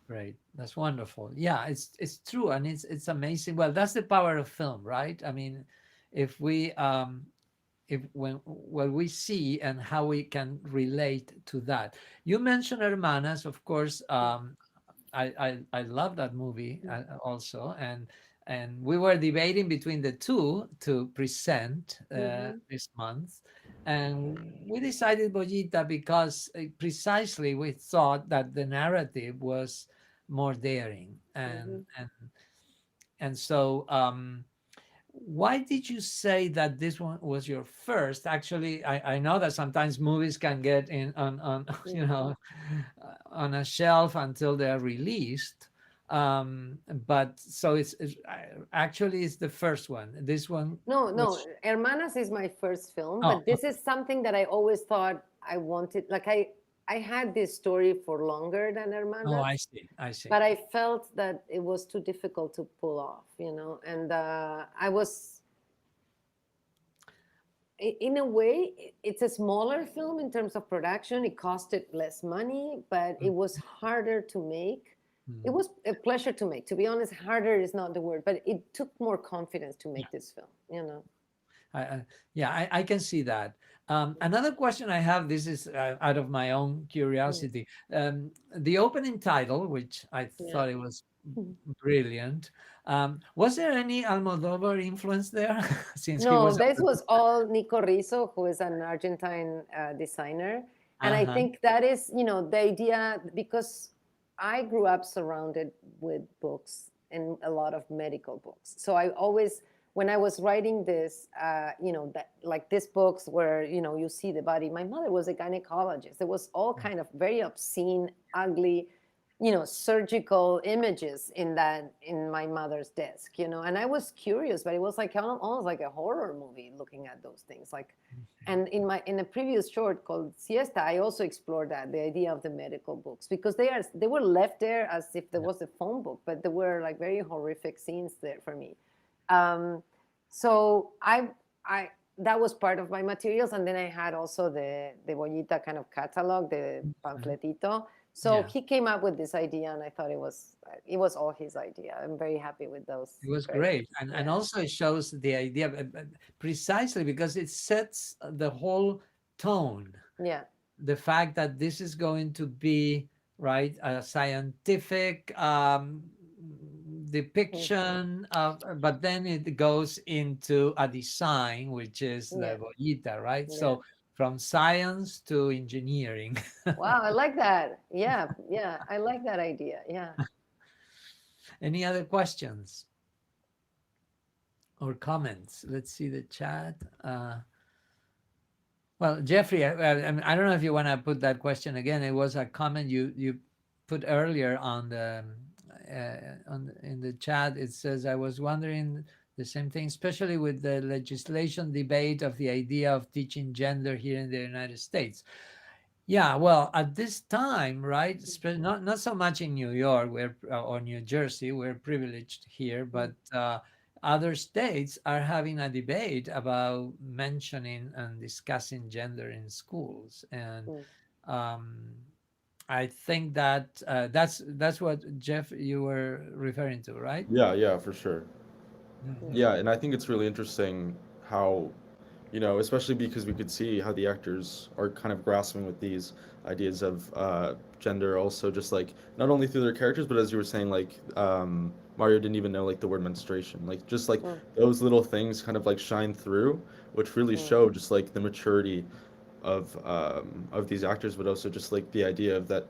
Great. That's wonderful. Yeah, it's true, and it's amazing. Well, that's the power of film, right? I mean, if we if when what we see and how we can relate to that. You mentioned Hermanas, of course. I love that movie also, and we were debating between the two to present this month, and we decided Boyita because precisely we thought that the narrative was more daring, and so why did you say that this one was your first? Actually, I know that sometimes movies can get in on on a shelf until they're released. But so actually it's the first one. This one No, no, was. Hermanas is my first film, Oh, but this is something that I always thought I wanted. Like I had this story for longer than oh, Hermanas, I see. I see. but I felt that it was too difficult to pull off, you know. And I was, in a way, it's a smaller film in terms of production. It costed less money, but it was harder to make. It Mm. was a pleasure to make. To be honest, harder is not the word, but it took more confidence to Yeah. make this film, you know. Yeah, I can see that. Another question I have, this is out of my own Mm, curiosity. The opening title, which I yeah. thought it was brilliant. Was there any Almodovar influence there? Since he No, was a this was all Nico Rizzo, who is an Argentine designer. And I uh-huh. think that is, you know, the idea, because I grew up surrounded with books and a lot of medical books. So I always, when I was writing this, you know, that like these books where, you know, you see the body, my mother was a gynecologist. There was all kind of very obscene, ugly, you know, surgical images in that, in my mother's desk, you know. And I was curious, but it was like almost like a horror movie looking at those things, like. And in a previous short called Siesta, I also explored that, the idea of the medical books, because they were left there as if there was a phone book, but there were like very horrific scenes there for me. um, so I that was part of my materials, and then I had also the Boyita kind of catalog, the pamphletito. So Yeah, he came up with this idea, and I thought it was all his idea. I'm very happy with those it was characters. great. And Yeah, also it shows the idea precisely because it sets the whole tone. yeah, The fact that this is going to be right a scientific mhm, depiction of, but then it goes into a design which is yeah, the bollita, right? yeah. So from science to engineering. Wow, I like that. Yeah, yeah, I like that idea. Yeah. Any other questions or comments? Let's see the chat. Well, Jeffrey, I don't know if you want to put that question again. It was a comment you put earlier on the in the chat. It says, I was wondering the same thing, especially with the legislation debate of the idea of teaching gender here in the United States. Yeah, well, at this time, right? Not so much in New York, or New Jersey, we're privileged here, Mm, but other states are having a debate about mentioning and discussing gender in schools, and mm, um, I think that that's what Jeff you were referring to, right? Yeah, yeah, for sure. mm, Mhm. Yeah, and I think it's really interesting how, especially because we could see how the actors are kind of grasping with these ideas of gender, also just like not only through their characters, but as you were saying, like Mario didn't even know like the word menstruation, like just like mm, those little things kind of like shine through, which really mm, show just like the maturity of these actors, but also just like the idea of that,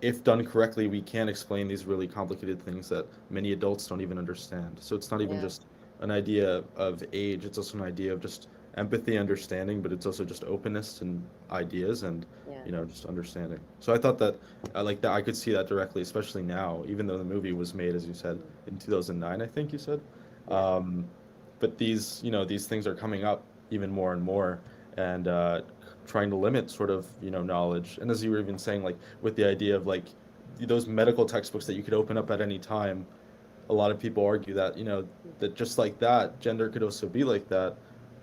if done correctly, we can explain these really complicated things that many adults don't even understand. So it's not even yeah, just an idea of age, it's also an idea of just empathy, understanding, but it's also just openness and ideas and yeah. just understanding. So I thought that like that I could see that directly, especially now, even though the movie was made, as you said, Mm, in 2009, I think you said. yeah. Um, but these things are coming up even more and more, and trying to limit sort of knowledge. And as you were even saying, like with the idea of like those medical textbooks that you could open up at any time, a lot of people argue that that just like that, gender could also be like that.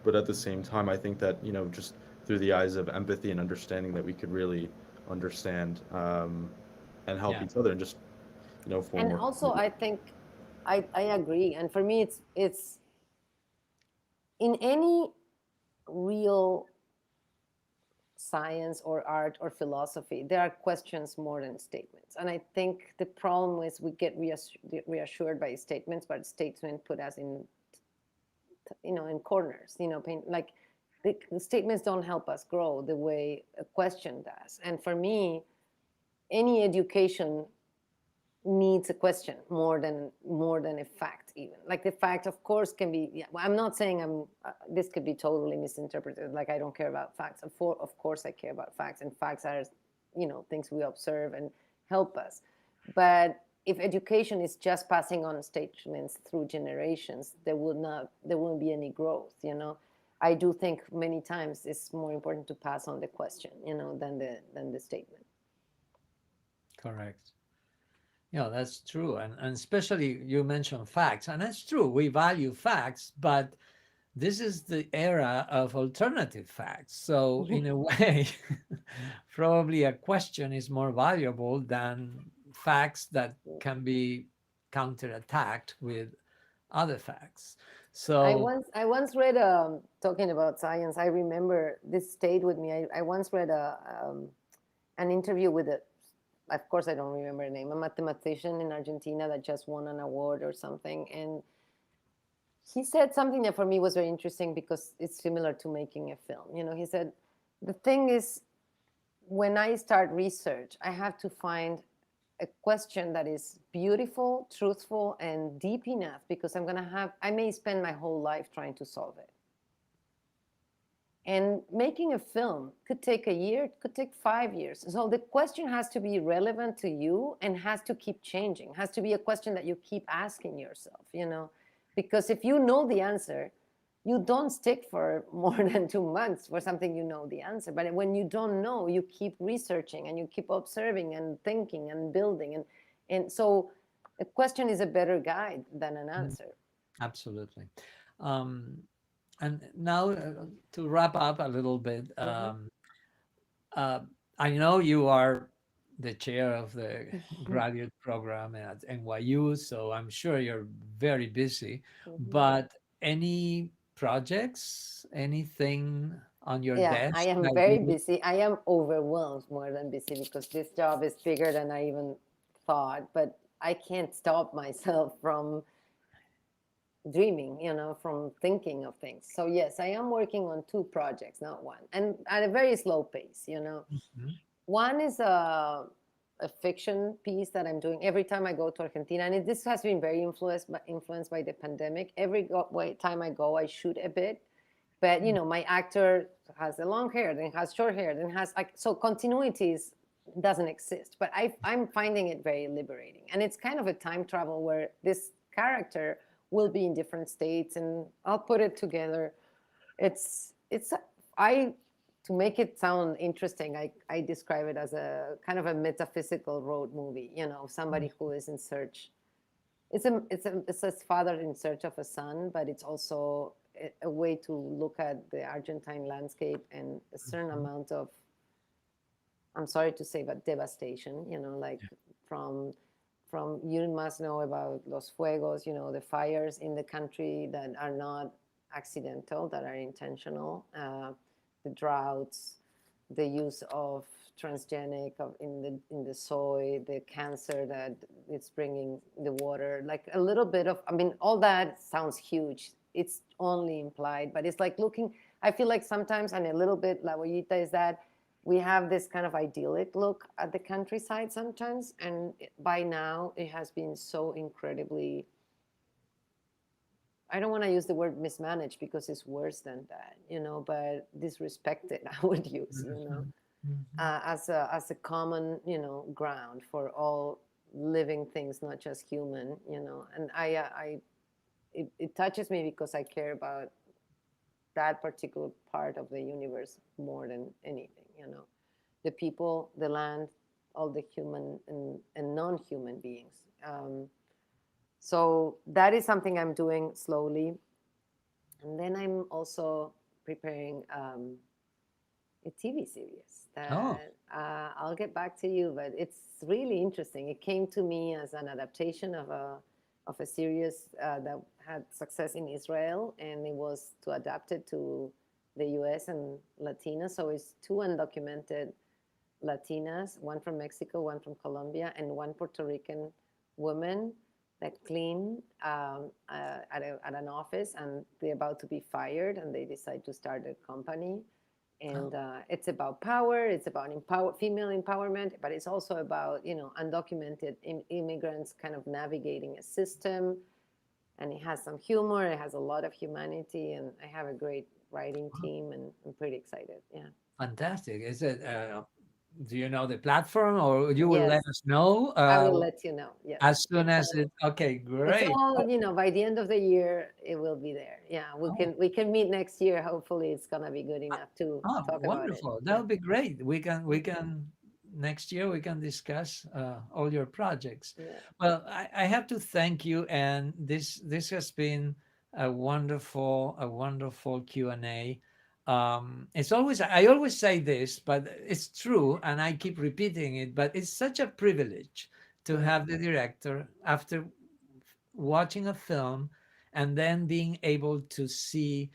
But at the same time, I think that just through the eyes of empathy and understanding, that we could really understand and help Yeah, each other and just form And more also, community. I think I agree. And for me, it's in any real science or art or philosophy, there are questions more than statements. And I think the problem is we get reassured by statements, but statements put us in, in corners, like the statements don't help us grow the way a question does. And for me, any education needs a question more than a fact. Even like the fact, of course, can be, yeah, well, I'm not saying this could be totally misinterpreted, like I don't care about facts. Of course I care about facts, and facts are things we observe and help us. But if education is just passing on statements through generations, there won't be any growth, you know. I do think many times it's more important to pass on the question, you know, than the statement. Correct. Yeah, that's true. And especially you mentioned facts, and that's true. We value facts, but this is the era of alternative facts. So, in a way, probably a question is more valuable than facts that can be counterattacked with other facts. So, I once read talking about science. I remember this stayed with me. I once read an interview with a, of course I don't remember the name, a mathematician in Argentina that just won an award or something, and he said something that for me was very interesting because it's similar to making a film. You know, he said, the thing is, when I start research, I have to find a question that is beautiful, truthful, and deep enough because I may spend my whole life trying to solve it. And making a film could take a year, it could take 5 years. So the question has to be relevant to you and has to keep changing, has to be a question that you keep asking yourself, you know, because if you know the answer, you don't stick for more than 2 months for something you know the answer. But when you don't know, you keep researching and you keep observing and thinking and building. And so a question is a better guide than an answer. absolutely. And now to wrap up a little bit, uh, I know you are the chair of the graduate program at NYU, so I'm sure you're very busy. But any projects, anything on your Yeah, I desk am that very you? busy. I am overwhelmed more than busy because this job is bigger than I even thought, but I can't stop myself from dreaming, you know, from thinking of things. So yes, I am working on 2 projects, not one, and at a very slow pace, you know. Mhm. One is a fiction piece that I'm doing every time I go to Argentina, and this has been very influenced by the pandemic. Time I go, I shoot a bit, but you know, my actor has the long hair, then has short hair, then has like, so continuities doesn't exist. But I'm finding it very liberating, and it's kind of a time travel where this character will be in different states, and I'll put it together. It's I to make it sound interesting, I describe it as a kind of a metaphysical road movie, you know, somebody who is in search. It's a father in search of a son, but it's also a way to look at the Argentine landscape and a certain amount of, I'm sorry to say, but devastation, you know, like from you must know about los fuegos, you know, the fires in the country that are not accidental, that are intentional, the droughts, the use of transgenic in the soil, the cancer that it's bringing, the water, like a little bit of, I mean, all that sounds huge. It's only implied, but it's like looking, I feel like sometimes, and a little bit La Boyita, is that we have this kind of idyllic look at the countryside sometimes, and by now it has been so incredibly, I don't want to use the word mismanaged because it's worse than that, you know, but disrespected I would use, you know, as a common, you know, ground for all living things, not just human, you know. And it touches me because I care about that particular part of the universe more than anything, you know, the people, the land, all the human and non-human beings. So that is something I'm doing slowly. And then I'm also preparing a TV series Oh, that I'll get back to you, but it's really interesting. It came to me as an adaptation of a series that had success in Israel, and it was to adapt it to the US and Latina. So it's 2 undocumented Latinas, one from Mexico, one from Colombia, and one Puerto Rican woman that clean at an office, and they're about to be fired, and they decide to start a company. And it's about power, it's about female empowerment, but it's also about, you know, undocumented immigrants kind of navigating a system. And it has some humor, it has a lot of humanity, and I have a great writing team, and I'm pretty excited. Yeah. fantastic! Is it do you know the platform, or you will let Yes, us know I will let you know. Yes, as soon it's as all, it? Okay, it's great. all, by the end of the year, it will be there. Yeah, Oh, we can meet next year. Hopefully, it's gonna be good enough to oh, talk about it. wonderful. That Yeah. would be great. We can next year we can discuss all your projects. Yeah. Well, I have to thank you, and this has been a wonderful Q&A. It's always, I always say this, but it's true, and I keep repeating it. But it's such a privilege to Yeah. have the director after watching a film and then being able to see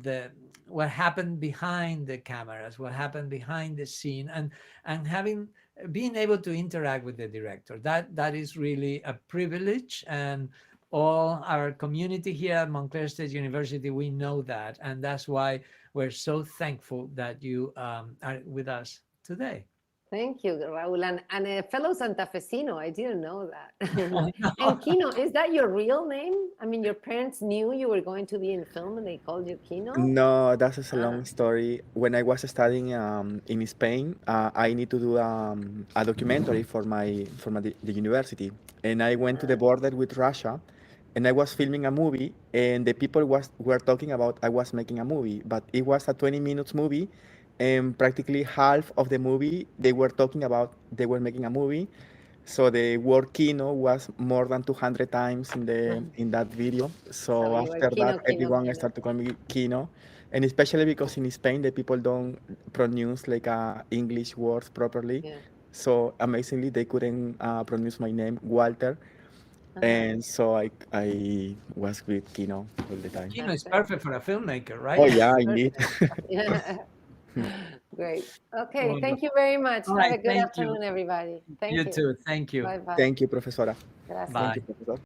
the what happened behind the cameras, what happened behind the scene, and having being able to interact with the director, that is really a privilege. And all our community here at Montclair State University, we know that, and that's why we're so thankful that you are with us today. Thank you, Raul, and a fellow Santafesino. I didn't know that. Oh, no. And Kino, is that your real name? I mean, your parents knew you were going to be in film, and they called you Kino. No, that's just a Ah, long story. When I was studying in Spain, I need to do a documentary the university, and I went to the border with Russia, and I was filming a movie, and the people were talking about I was making a movie, but it was a 20 minutes movie, and practically half of the movie they were talking about they were making a movie, so the word Kino was more than 200 times in that video. so So you were after Kino, that, Kino, everyone Kino. started to call me Kino, and especially because in Spain the people don't pronounce like English words properly. Yeah. So amazingly, they couldn't pronounce my name Walter, Uh-huh. and so I was with Kino all the time. Kino That's is great. perfect for a filmmaker, Oh right? Yeah, yeah, indeed. perfect. Yeah. Great. Okay. Thank Wonderful. you very much. All Have right, a good thank you. afternoon, everybody. Thank You you. too. Thank you. Bye bye. Thank you, professora. Gracias. Thank you, Bye. professor.